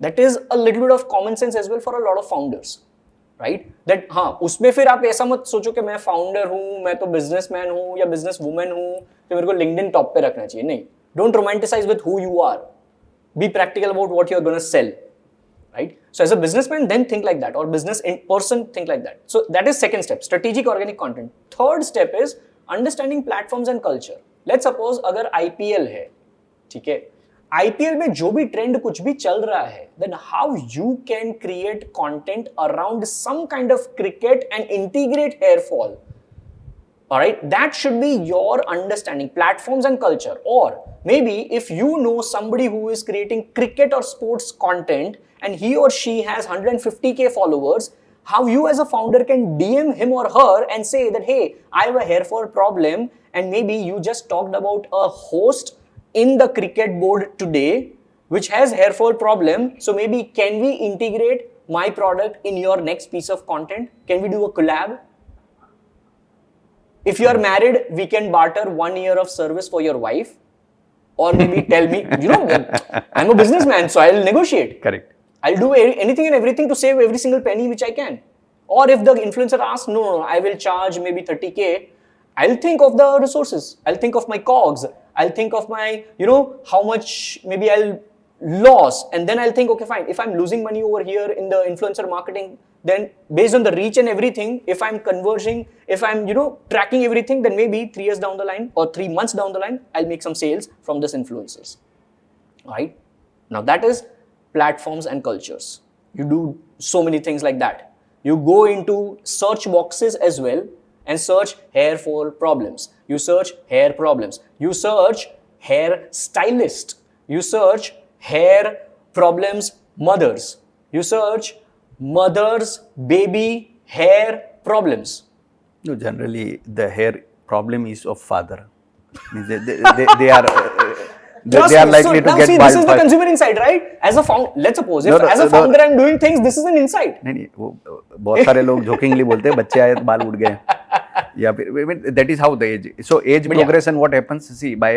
That is a little bit of common sense as well for a lot of founders. Right? That हाँ उसमें फिर आप ऐसा मत सोचो कि मैं founder हूँ, मैं तो बिजनेसमैन हूँ या बिजनेस वुमेन हूँ तो मेरे को लिंक्डइन टॉप पे रखना चाहिए. नहीं. Don't romanticize with who you are. Be practical about what you're going to sell. Right? So as a businessman, then think like that, or business in person, think like that. So that is second step, strategic organic content. Third step is understanding platforms and culture. Let's suppose अगर IPL है, ठीक है? IPL में जो भी trend कुछ भी चल रहा है, then how you can create content around some kind of cricket and integrate hair fall. All right, that should be your understanding, platforms and culture. Or maybe if you know somebody who is creating cricket or sports content and he or she has 150k followers, how you as a founder can DM him or her and say that, hey, I have a hair fall problem, and maybe you just talked about a host in the cricket board today which has hair fall problem, so maybe can we integrate my product in your next piece of content? Can we do a collab? If you are married, we can barter 1 year of service for your wife. Or maybe tell me, I'm a businessman, so I'll negotiate. Correct. I'll do anything and everything to save every single penny which I can. Or if the influencer asks, no, I will charge maybe 30k, I'll think of the resources. I'll think of my cogs. I'll think of my, how much maybe I'll lose. And then I'll think, okay, fine. If I'm losing money over here in the influencer marketing, then based on the reach and everything, if I'm converging, if I'm, tracking everything, then maybe 3 years down the line or 3 months down the line, I'll make some sales from this influencers. Right? Now that is platforms and cultures. You do so many things like that. You go into search boxes as well and search hair fall problems. You search hair problems. You search hair stylist. You search hair problems mothers. You search mothers baby hair problems. No, generally the hair problem is of father. Means they are they are likely to now get see, bald this is the first. consumer insight, right? As a let's suppose if No, no, as a no. founder I'm doing things, this is an insight. नहीं नहीं वो बहुत सारे लोग jokingly बोलते हैं बच्चे आए तो बाल उड़ गए या फिर that is how the age so age But yeah. progression what happens see by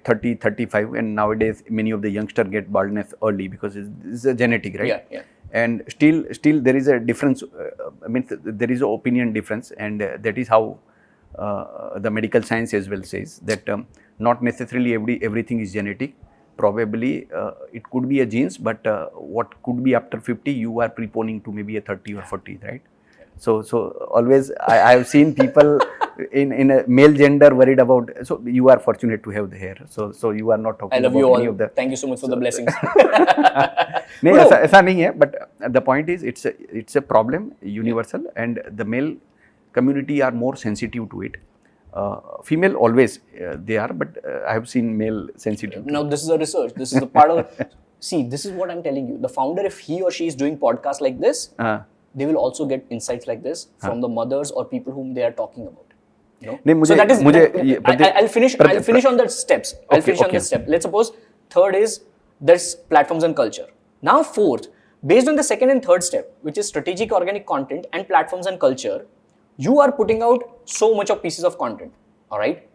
30 35 and nowadays many of the youngster get baldness early because it's a genetic, right? Yeah. And still there is a difference I mean there is an opinion difference and that is how the medical science as well says that not necessarily everything is genetic. Probably it could be a genes, but what could be after 50 you are preponing to maybe a 30 or 40, right? So always I have seen people in a male gender worried about. So you are fortunate to have the hair. So you are not talking I love about you any all. of the. Thank you so much for the blessings. नहीं ऐसा नहीं है, but the point is it's a problem universal and the male community are more sensitive to it. Female always they are, but I have seen male sensitive. Now this is a research. This is a part of. See, this is what I'm telling you. The founder, if he or she is doing podcasts like this, they will also get insights like this from the mothers or people whom they are talking about. You know? So that is. I'll finish. I'll finish on the steps. I'll finish on the step. Let's suppose third is there's platforms and culture. Now fourth, based on the second and third step, which is strategic organic content and platforms and culture, you are putting out so much of pieces of content. All right.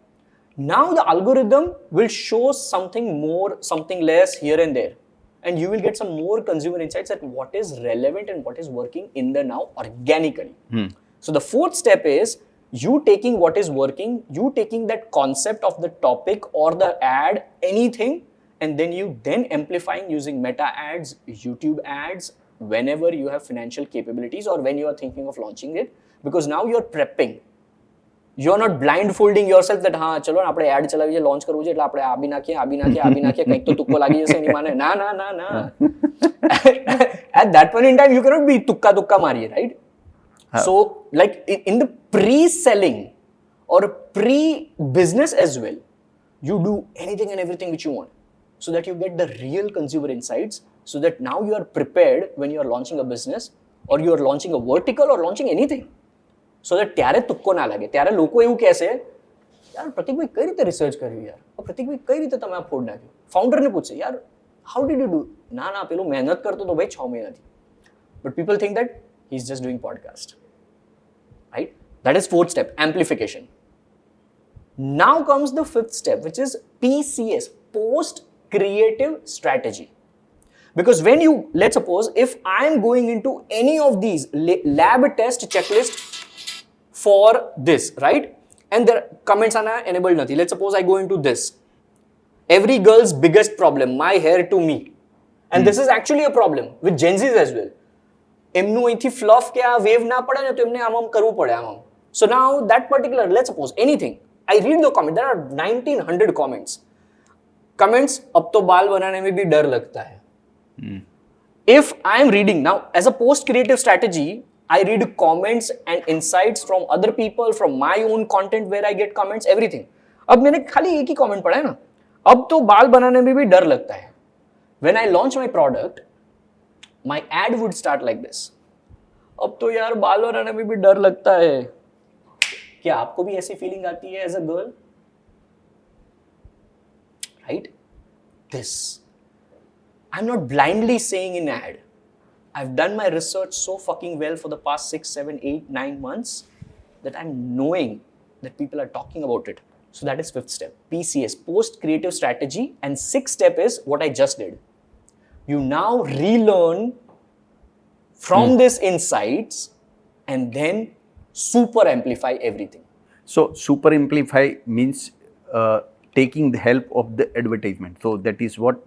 Now the algorithm will show something more, something less here and there. And you will get some more consumer insights at what is relevant and what is working in the now organically. So the fourth step is you taking what is working, you taking that concept of the topic or the ad, anything, and then you then amplifying using meta ads, YouTube ads, whenever you have financial capabilities or when you are thinking of launching it, because now you're prepping. You're not blindfolding yourself that हाँ चलो ना આપણે ad ચલાવી છે launch કરવું છે એટલે આપણે આ બી નાખીએ કંઈક તો તુક્કો લાગી જશે એની માને ના at that point in time you cannot be તુક્કા મારીએ, right? So like in the pre-selling or pre-business as well, you do anything and everything which you want so that you get the real consumer insights so that now you are prepared when you are launching a business or you are launching a vertical or launching anything. So that ત્યારે તુક્કો ના લાગે. ત્યારે લોકો એવું કહેશે યાર પ્રતિકભાઈ કઈ રીતે રિસર્ચ કર્યું યાર, પ્રતિકભાઈ કઈ રીતે તમે આ ફોડ નાખ્યું, ફાઉન્ડરને પૂછશે યાર હાઉ ડીડ યુ ડુ, ના પેલું મહેનત કરતો તો ભાઈ 6 મહિનાથી. But people think that he is just doing podcast, right? That is fourth step, amplification. Now comes the fifth step which is PCS, post creative strategy. Because when you, let's suppose if I am going into any of these lab test checklist for this, right? And the comments are enabled nathi. Let's suppose I go into this. Every girl's biggest problem, my hair to me. And this is actually a problem with Gen Zs as well. એમનું અહીંથી ફ્લફ કે આ wave ના પડે ને તો એમને આમ કરવું પડે આમ. So now that particular, let's suppose anything, I read the comment, there are 1900 comments. Comments, अब तो बाल बनाने में भी डर लगता है. If I am reading now as a post creative strategy, I read comments and insights from other people, from my own content where I get comments, everything. अब मैंने खाली एक ही comment पढ़ा है ना, अब तो बाल बनाने में भी डर लगता है. When I launch my product, my ad would start like this. अब तो यार बाल बनाने में भी डर लगता है. क्या आपको भी ऐसी फीलिंग आती है as a girl? Right? This. I'm not blindly saying in ad. I've done my research so fucking well for the past 6, 7, 8, 9 months that I'm knowing that people are talking about it. So that is fifth step, PCS, post creative strategy. And sixth step is what I just did. You now relearn from these insights and then super amplify everything. So super amplify means taking the help of the advertisement. So that is what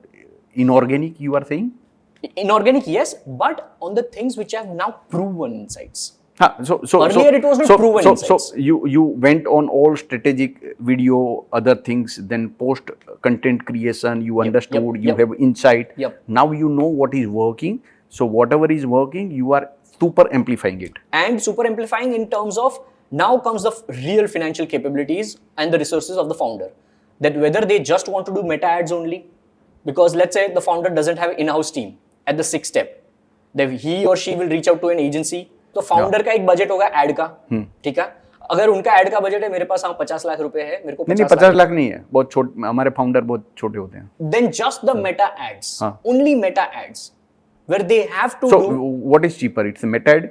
inorganic you are saying? Inorganic, yes, but on the things which have now proven insights. Earlier it was not proven insights. So you went on all strategic video, other things, then post content creation, you understood, you have insight. Now you know what is working. So whatever is working, you are super amplifying it. And super amplifying in terms of now comes the real financial capabilities and the resources of the founder. that whether they just want to do meta ads only, because let's say the founder doesn't have in-house team at the sixth step, that he or she will reach out to an agency. तो founder का एक budget होगा add का, ठीक है. अगर उनका add का बजट है, मेरे पास 50 लाख रुपए है, मेरे को 50 लाख नहीं है, बहुत छोटे, हमारे फाउंडर बहुत छोटे होते हैं. Then just the meta ads, only meta ads, where they have to. So what is cheaper? It's a meta ad.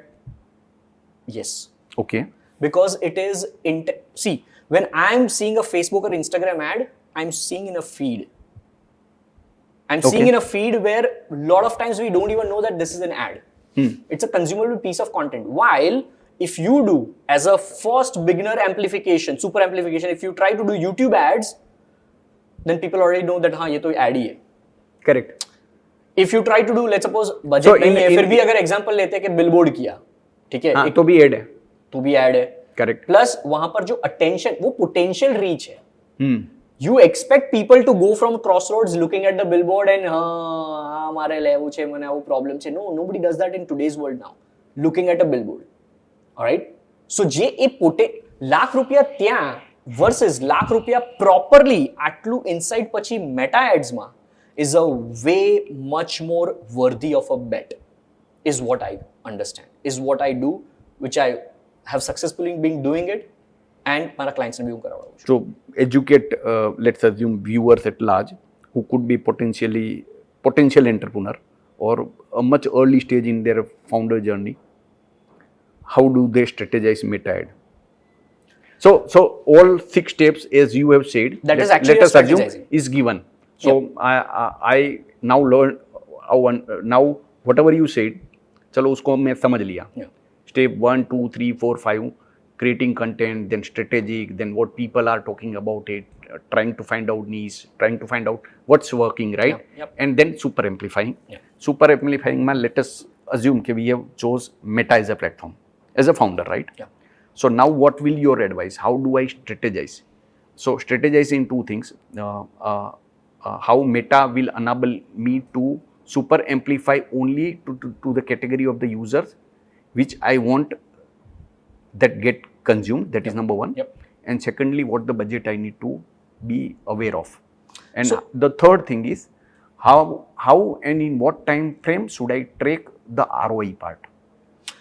Yes. Okay. Because it is see, when I'm seeing a Facebook or Instagram ad, I'm seeing in a feed. I'm seeing in a feed where a lot of times we don't even know that this is an ad. It's a consumable piece of content. While if you do as a first beginner amplification, super amplification, if you try to do YouTube ads, then people already know that हाँ ये तो ad ही है. Correct. If you try to do, let's suppose budget नहीं है, फिर भी अगर example लेते हैं कि billboard किया, ठीक है? हाँ, तो भी ad है. तो भी ad है. Correct. Plus वहाँ पर जो attention, वो potential reach है. You expect people to go from crossroads looking at the billboard and हमारे लेवु छे मने आउ problem छे. No, nobody does that in today's world now. Looking at a billboard. Alright? So જે એ લાખ રૂપિયા ત્યાં versus લાખ રૂપિયા properly આટલું insight પછી meta ads માં is a way much more worthy of a bet, is what I understand, is what I do, which I have successfully been doing it. And my clients ne bhi hum karava. So educate, let's assume viewers at large who could be potential entrepreneur or a much early stage in their founder journey. How do they strategize meta ad? So all 6 steps, as you have said, that is actually let us assume strategizing is given. So I now learn now whatever you said, चलो उसको मैं समझ लिया. Step 1, 2, 3, 4, 5. Creating content, then strategic, then what people are talking about it, trying to find out niche, trying to find out what's working, right? And then super amplifying. Super amplifying, man, let us assume that we have chose Meta as a platform, as a founder, right? So now what will your advice? How do I strategize? So strategize in 2 things. How Meta will enable me to super amplify only to the category of the users which I want that get consumed, that is number 1. And secondly, what the budget I need to be aware of. And so, the third thing is how and in what time frame should I track the ROI part?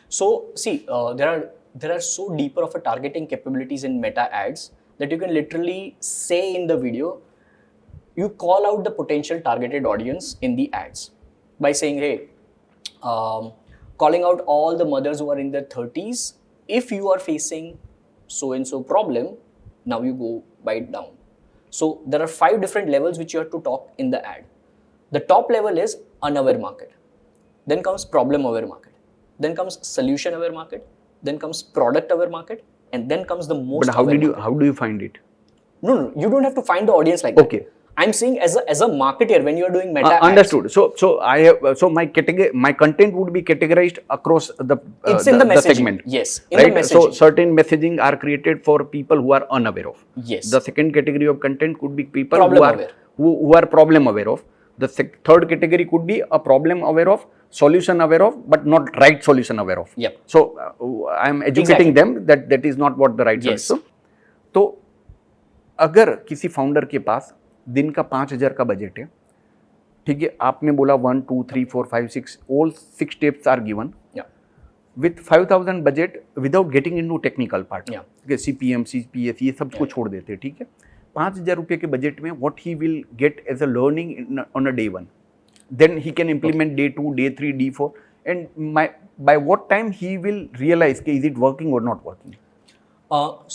So see, there are so deeper of a targeting capabilities in meta ads that you can literally say in the video, you call out the potential targeted audience in the ads by saying, hey, calling out all the mothers who are in their 30s. If you are facing so-and-so problem, now you go bite down. So there are 5 different levels which you have to talk in the ad. The top level is unaware market. Then comes problem aware market. Then comes solution aware market. Then comes product aware market. And then comes the most. But how do you find it? No, you don't have to find the audience like that. Okay. I'm saying as a marketer, when you are doing meta understood. ads, So I have my content would be categorized across it's in the messaging segment. Yes, in right? the messaging. So certain messaging are created for people who are unaware of. Yes. The second category of content could be people Problem who are problem aware of. The third category could be a problem aware of, solution aware of, but not right solution aware of. So I am educating them that is not what the right solution. तो अगर किसी founder के पास दिन का 5,000 का budget है, ठीक है, आपने बोला 1, 2, 3, 4, 5, 6, all 6 steps are given. With 5,000 budget without getting into technical part, CPM, CPS ये सब को छोड़ देते हैं, ठीक है. 5,000 रुपये के बजट में what he will get as a learning on a day 1, then he can implement day 2, day 3, day 4, and by what time he will realize is it working or not working.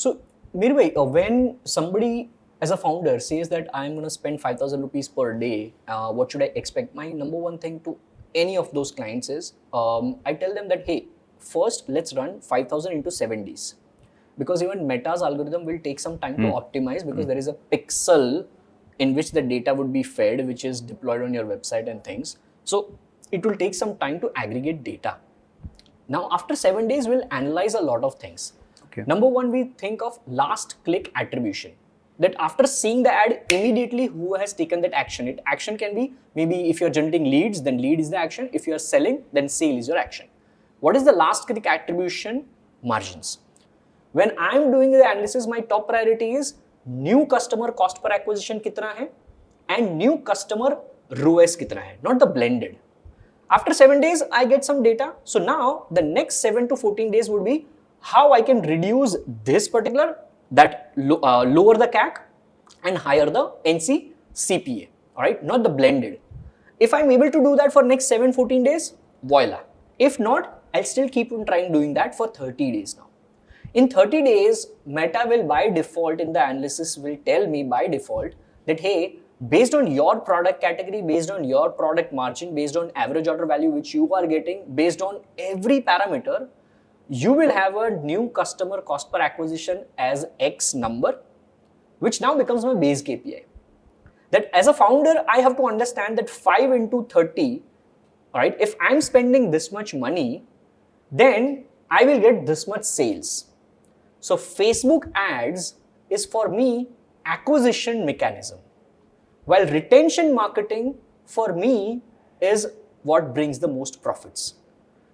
So Mirwai, when somebody as a founder says that I'm going to spend 5,000 rupees per day, what should I expect? My number 1 thing to any of those clients is, I tell them that, hey, first let's run 5,000 into 7 days. Because even Meta's algorithm will take some time to optimize, because there is a pixel in which the data would be fed, which is deployed on your website and things. So it will take some time to aggregate data. Now after 7 days, we'll analyze a lot of things. Number 1, we think of last click attribution. That after seeing the ad, immediately who has taken that action. Action can be, maybe if you're generating leads, then lead is the action. If you are selling, then sale is your action. What is the last click attribution? Margins. When I'm doing the analysis, my top priority is new customer cost per acquisition कितना है and new customer ROAS कितना है, not the blended. After 7 days, I get some data. So now the next 7 to 14 days would be how I can reduce this particular, lower the CAC and higher the NC CPA. All right, not the blended. If I'm able to do that for next 7-14 days, voila. If not, I'll still keep on trying doing that for 30 days now. In 30 days, Meta will by default in the analysis will tell me by default that, hey, based on your product category, based on your product margin, based on average order value which you are getting, based on every parameter, you will have a new customer cost per acquisition as X number, which now becomes my base KPI. That as a founder, I have to understand that 5 into 30, all right, if I'm spending this much money, then I will get this much sales. So Facebook ads is for me acquisition mechanism. While retention marketing for me is what brings the most profits.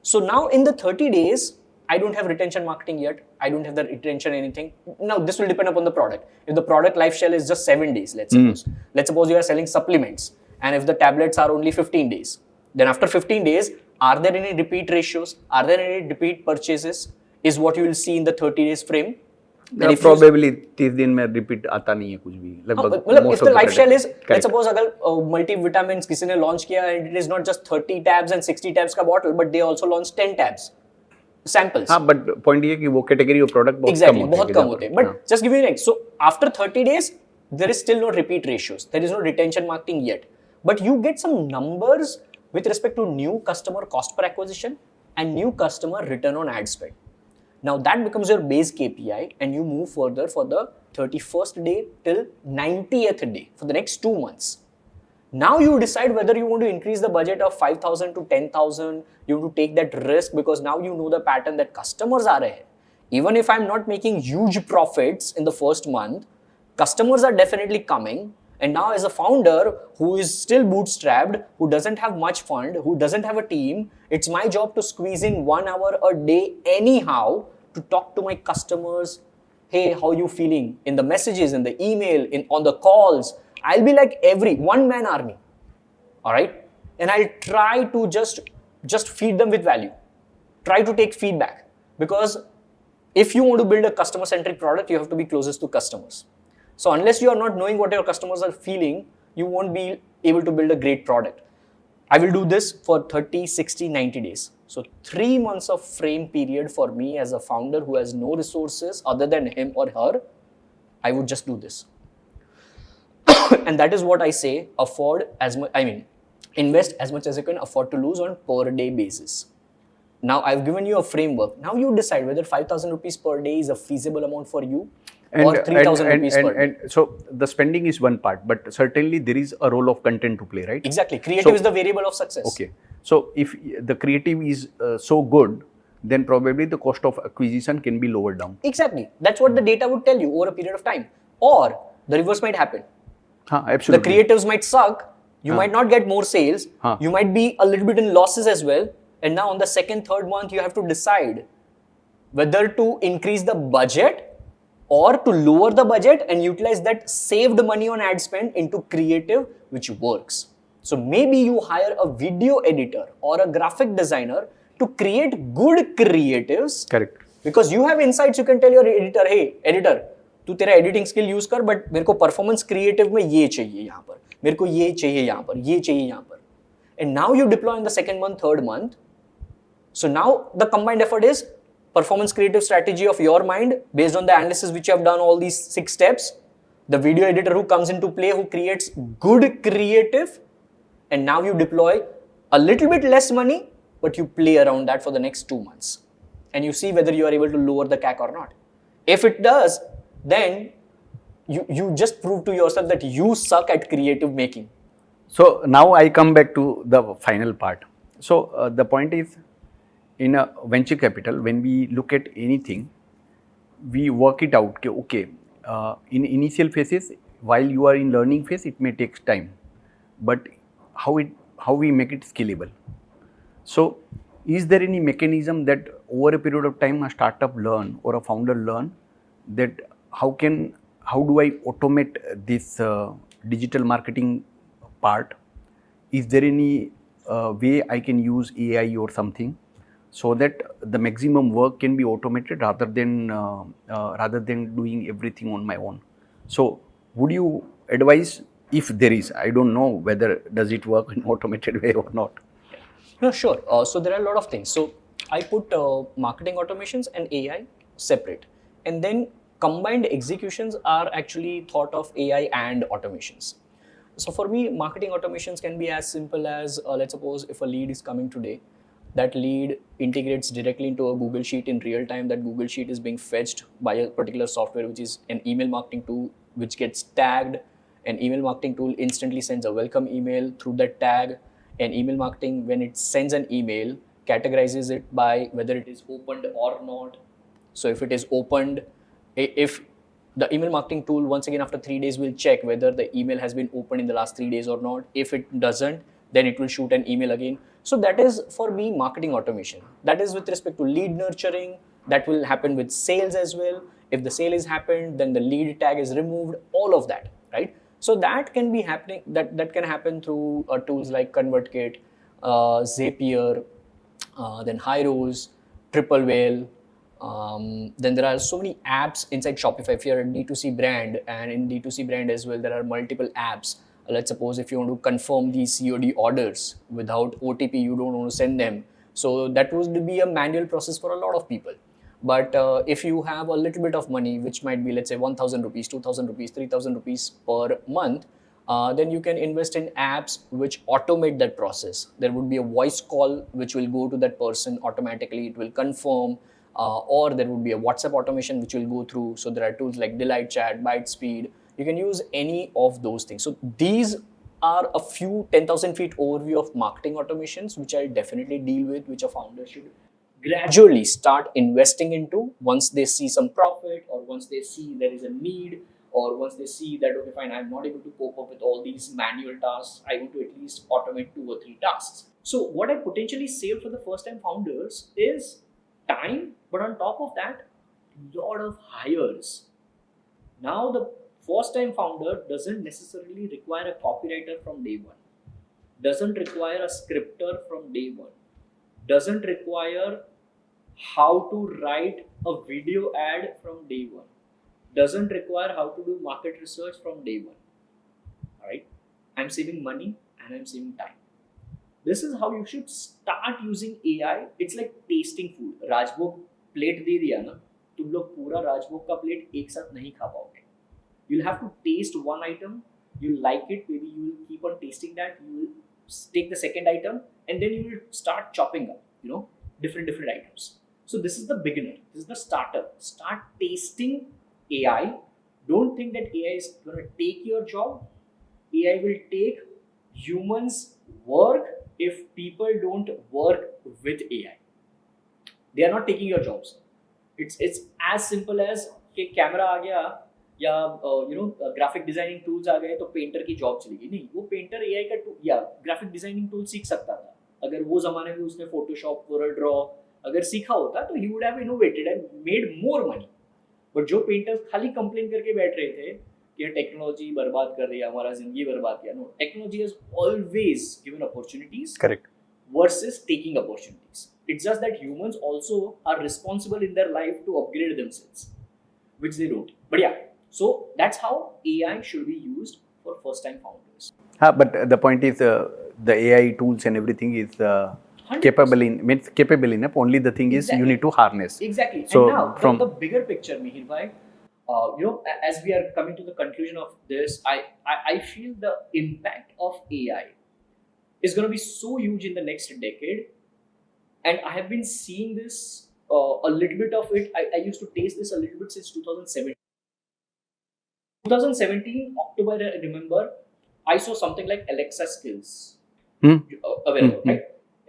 So now in the 30 days, I don't have retention marketing yet. I don't have the retention anything. Now this will depend upon the product. If the product life cycle is just 7 days, let's suppose. Let's suppose you are selling supplements and if the tablets are only 15 days. Then after 15 days, are there any repeat ratios? Are there any repeat purchases? Is what you will see in the 30 days frame. Probably 30 दिन में repeat आता नहीं है कुछ भी लगभग. मतलब if the life shell is, let's suppose अगर multivitamins किसी ने launch किया and it is not just 30 tabs and 60 tabs का bottle, but they also launch 10 tabs samples. हाँ, but point ये है कि वो category of product बहुत कम होते हैं. But just give you an example. So after 30 days, there is still no repeat ratios. There is no retention marketing yet. But you get some numbers with respect to new customer cost per acquisition and new customer return on ad spend. Now that becomes your base KPI and you move further for the 31st day till 90th day for the next 2 months. Now you decide whether you want to increase the budget of 5,000 to 10,000. You want to take that risk because now you know the pattern that customers are ahead. Even if I'm not making huge profits in the first month, customers are definitely coming. And now as a founder who is still bootstrapped, who doesn't have much fund, who doesn't have a team, it's my job to squeeze in 1 hour a day anyhow to talk to my customers. Hey, how you feeling? In the messages, in the email, on the calls. I'll be like one-man army. All right? And I'll try to just feed them with value. Try to take feedback. Because if you want to build a customer-centric product, you have to be closest to customers. So unless you are not knowing what your customers are feeling, you won't be able to build a great product. I will do this for 30, 60, 90 days. So 3 months of frame period for me as a founder who has no resources other than him or her, I would just do this. And that is what I say, invest as much as you can afford to lose on per day basis. Now I've given you a framework. Now you decide whether 5,000 rupees per day is a feasible amount for you or 3,000 rupees per day. And so the spending is one part, but certainly there is a role of content to play, right? Exactly. Creative is the variable of success. Okay. So if the creative is so good, then probably the cost of acquisition can be lowered down. Exactly. That's what the data would tell you over a period of time. Or the reverse might happen. Absolutely. The creatives might suck. You might not get more sales. You might be a little bit in losses as well. And now on the second, third month, you have to decide whether to increase the budget or to lower the budget and utilize that saved money on ad spend into creative, which works. So maybe you hire a video editor or a graphic designer to create good creatives. Correct. Because you have insights, you can tell your editor, hey, editor, तू तेरा editing skill use कर, but मेरे को performance creative में ये चाहिए यहाँ पर, मेरे को ये चाहिए यहाँ पर, ये चाहिए यहाँ पर. And now you deploy in the second month, third month. So now the combined effort is performance creative strategy of your mind based on the analysis which you have done all these 6 steps. The video editor who comes into play, who creates good creative, and now you deploy a little bit less money, but you play around that for the next 2 months. And you see whether you are able to lower the CAC or not. If it does, then you just prove to yourself that you suck at creative making. So now I come back to the final part. So the point is, in a venture capital, when we look at anything, we work it out. Okay, in initial phases, while you are in learning phase, it may take time, but how we make it scalable. So, is there any mechanism that over a period of time a startup learn or a founder learn that how how do I automate this digital marketing part? Is there any way I can use AI or something so that the maximum work can be automated rather than doing everything on my own? So, would you advise, if there is? I don't know whether does it work in automated way or not. No, sure. So there are a lot of things. So I put marketing automations and AI separate, and then combined executions are actually thought of AI and automations. So for me, marketing automations can be as simple as let's suppose if a lead is coming today, that lead integrates directly into a Google Sheet in real time. That Google Sheet is being fetched by a particular software, which is an email marketing tool, which gets tagged. An email marketing tool instantly sends a welcome email through that tag. And email marketing, when it sends an email, categorizes it by whether it is opened or not. So if it is opened, if the email marketing tool once again after 3 days will check whether the email has been opened in the last 3 days or not. If it doesn't, then it will shoot an email again. So that is for me marketing automation. That is with respect to lead nurturing. That will happen with sales as well. If the sale is happened, then the lead tag is removed. All of that, right? So that can be happening. That can happen through tools like ConvertKit, Zapier, then Hyros, Triple Whale. Then there are so many apps inside Shopify. If you're a D2C brand, and in D2C brand as well, there are multiple apps. Let's suppose if you want to confirm these COD orders without OTP, you don't want to send them. So that would be a manual process for a lot of people. But if you have a little bit of money, which might be, let's say, 1,000 rupees, 2,000 rupees, 3,000 rupees per month, then you can invest in apps which automate that process. There would be a voice call which will go to that person automatically. It will confirm, or there would be a WhatsApp automation which will go through. So there are tools like Delight Chat, ByteSpeed. You can use any of those things. So these are a few 10,000 feet overview of marketing automations, which I'll definitely deal with, which a founder should gradually start investing into once they see some profit, or once they see there is a need, or once they see that, okay, fine, I'm not able to cope up with all these manual tasks, I want to at least automate 2 or 3 tasks. So what I potentially save for the first time founders is time, but on top of that, lot of hires. Now the first time founder doesn't necessarily require a copywriter from day one, doesn't require a scripter from day one, doesn't require how to write a video ad from day one, doesn't require how to do market research from day one. All right, I'm saving money and I'm saving time. This is how you should start using AI. It's like tasting food. Rajbhog plate दे दिया ना, तुम लोग पूरा राजभोग का plate एक साथ नहीं खा पाओगे. You'll have to taste one item, you'll like it, maybe you will keep on tasting that, you will take the second item, and then you will start chopping up, different items. So this is the beginner, this is the starter. Start tasting AI. Don't think that AI is going to take your job. AI will take humans' work if people don't work with AI. They are not taking your jobs. It's as simple as कि camera आ गया या graphic designing tools आ गए तो painter की job चली गई. नहीं, वो पेंटर एआई का या ग्राफिक डिजाइनिंग टूल सीख सकता था. अगर वो जमाने में उसने फोटोशॉप, कोरल ड्रॉ अगर सीखा होता तो he would have innovated and made more money. But जो पेंटर्स खाली कंप्लेन करके बैठ रहे थे कि टेक्नोलॉजी बर्बाद कर रही है, हमारा जिंदगी बर्बाद किया. No, technology has always given opportunities. Correct. Versus taking opportunities. It's just that humans also are responsible in their life to upgrade themselves, which they don't. But yeah, so that's how AI should be used for first-time founders. But the point is, the AI tools and everything is capable enough. Only the thing is you need to harness. Exactly. So and now from the bigger picture, Mihir bhai, as we are coming to the conclusion of this, I feel the impact of AI is going to be so huge in the next decade. And I have been seeing this a little bit of it. I used to taste this a little bit since 2017. 2017 October, I remember I saw something like Alexa skills available, right?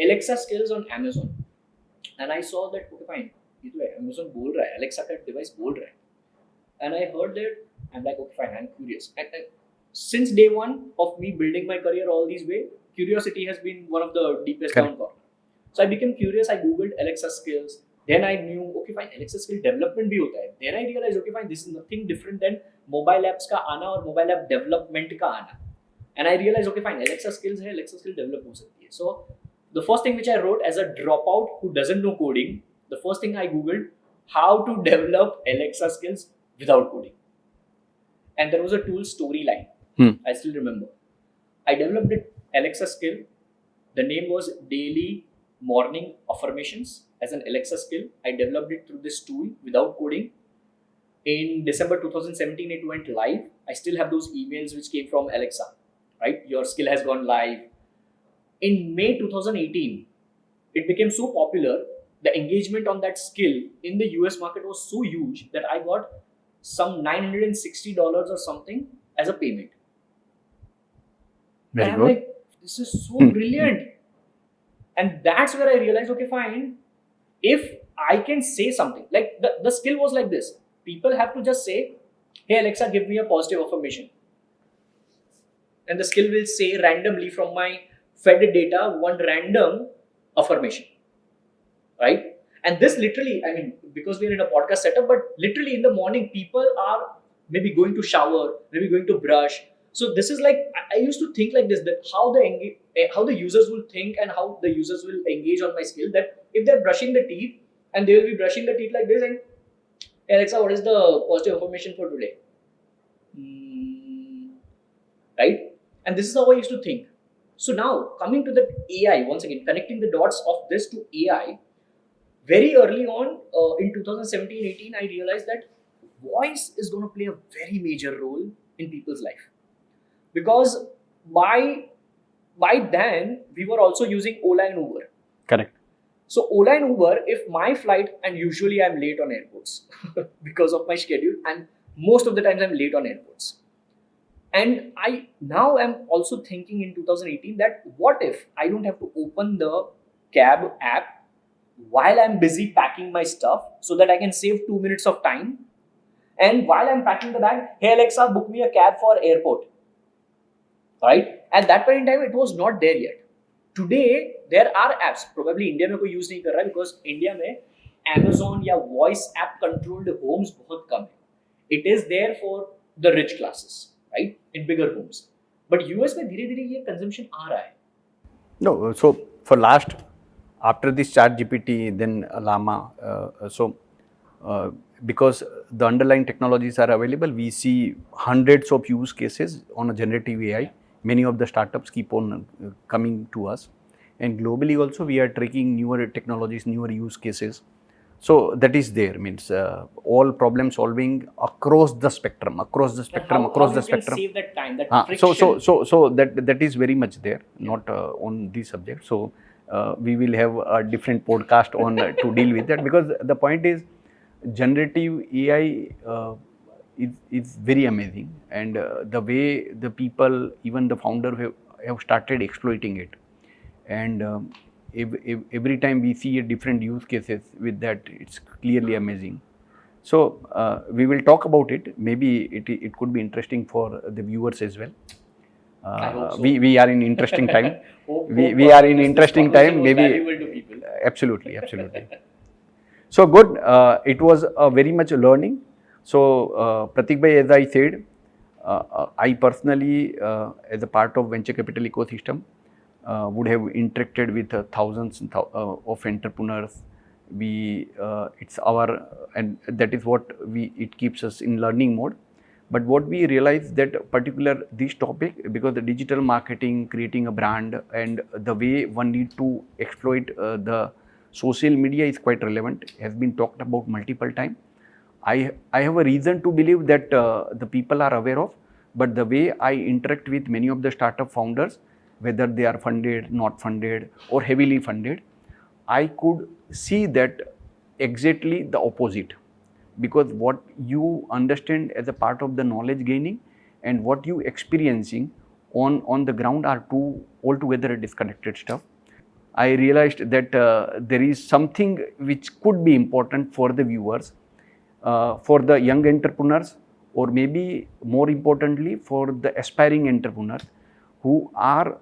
Alexa skills on Amazon, and I saw that, okay, fine, ये तो Amazon बोल रहा है, Alexa का device बोल रहा है, and I heard that. I'm like, okay, fine, I'm curious. And since day one of me building my career all these way, curiosity has been one of the deepest down corner. So I became curious. I googled Alexa skills. Then I knew, okay, okay fine, Alexa skill development भी होता है. Then I realized okay fine, this is nothing different than mobile apps का आना और mobile app development का आना. And I realized okay fine, Alexa skills है, Alexa skill develop हो सकती है. So the first thing which I wrote as a dropout who doesn't know coding, the first thing I googled how to develop Alexa skills without coding. And there was a tool Storyline. I still remember. I developed an Alexa skill. The name was Daily Morning Affirmations as an Alexa skill. I developed it through this tool without coding. In December 2017, it went live. I still have those emails which came from Alexa, right? Your skill has gone live. In May 2018, it became so popular. The engagement on that skill in the US market was so huge that I got some $960 or something as a payment. Very and good. I'm like, this is so brilliant. And that's where I realized, okay, fine. If I can say something, like the skill was like this. People have to just say, hey Alexa, give me a positive affirmation. And the skill will say randomly from my fed data one random affirmation. Right? And this literally, I mean, because we're in a podcast setup, but literally in the morning, people are maybe going to shower, maybe going to brush. So this is like, I used to think like this, that how the users will think and how the users will engage on my skill, that if they're brushing the teeth and they will be brushing the teeth like this and, hey Alexa, what is the positive affirmation for today? Right? And this is how I used to think. So now coming to the AI, once again, connecting the dots of this to AI, very early on in 2017-18, I realized that voice is going to play a very major role in people's life. Because by then, we were also using Ola and Uber. Correct. So Ola and Uber, if my flight, and usually I'm late on airports because of my schedule, and most of the times I'm late on airports. And I now am also thinking in 2018 that what if I don't have to open the cab app while I'm busy packing my stuff so that I can save 2 minutes of time. And while I'm packing the bag, hey Alexa, book me a cab for airport. Right? At that point in time, it was not there yet. Today, there are apps. Probably India में कोई use नहीं कर रहा है because India में Amazon या voice app controlled homes बहुत कम है. It is there for the rich classes, right? In bigger homes. But US में धीरे-धीरे ये consumption आ रहा है. No, so for last, after this chat GPT, then Llama, because the underlying technologies are available, we see hundreds of use cases on a generative AI. Many of the startups keep on coming to us. And globally also, we are tracking newer technologies, newer use cases. So that is there, means all problem solving across the spectrum, across the spectrum. Save that time, that friction. So that is very much there, not on this subject. So we will have a different podcast on to deal with that, because the point is generative AI is very amazing, and the way the people, even the founder, have started exploiting it, and every time we see a different use cases with that, it's clearly amazing. So we will talk about it. Maybe it could be interesting for the viewers as well. I hope so. We are in interesting time. we are in interesting time. Maybe absolutely. So good. It was very much learning. So Pratik bhai, as I said, I personally, as a part of venture capital ecosystem, would have interacted with thousands of entrepreneurs. It's our, and that is what it keeps us in learning mode. But what we realize that particular this topic, because the digital marketing, creating a brand, and the way one need to exploit the social media is quite relevant, has been talked about multiple times. I have a reason to believe that the people are aware of, but the way I interact with many of the startup founders, whether they are funded, not funded, or heavily funded, I could see that exactly the opposite. Because what you understand as a part of the knowledge gaining and what you experiencing on the ground are two altogether disconnected stuff. I realized that there is something which could be important for the viewers, for the young entrepreneurs, or maybe more importantly for the aspiring entrepreneurs who are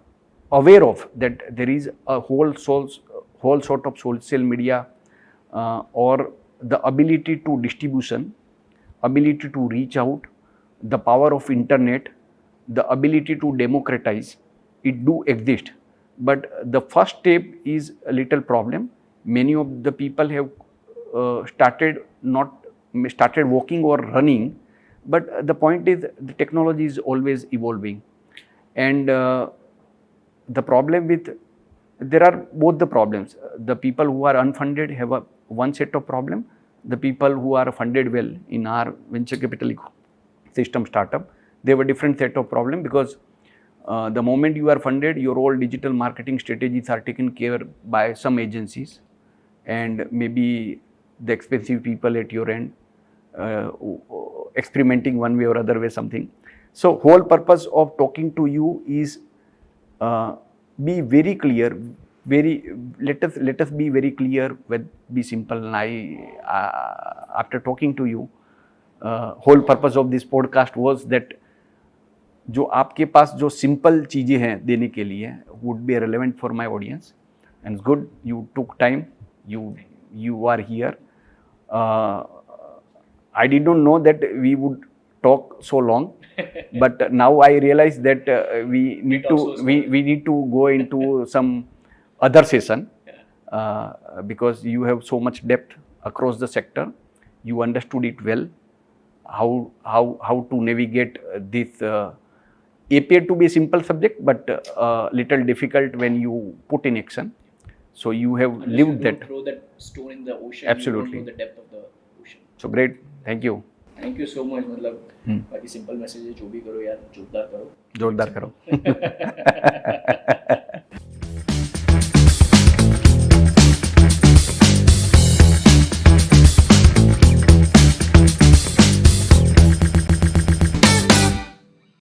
aware of that there is a whole sort of social media or the ability to distribution, ability to reach out, the power of internet, the ability to democratize, it do exist. But the first step is a little problem. Many of the people have started walking or running, but the point is the technology is always evolving, and the problem with, there are both the problems. The people who are unfunded have one set of problem. The people who are funded well in our venture capital system startup, they have a different set of problem, because the moment you are funded, your all digital marketing strategies are taken care by some agencies, and maybe the expensive people at your end experimenting one way or other way something. So whole purpose of talking to you is be very clear, let us be very clear, be simple. And I after talking to you, whole purpose of this podcast was that जो आपके पास जो simple चीज़ें हैं देने के लिए would be relevant for my audience, and it's good you took time, you are here. I did not know that we would talk so long, but now I realize that we need to go into some other session, because you have so much depth across the sector. You understood it well, how to navigate this appear to be a simple subject, but little difficult when you put in action. So you have lived that. Throw that stone in the ocean. Absolutely. You don't know the depth of the ocean. So great, thank you. Thank you so much. मतलब बाकी simple message है, जो भी करो यार जोरदार करो. जोरदार करो.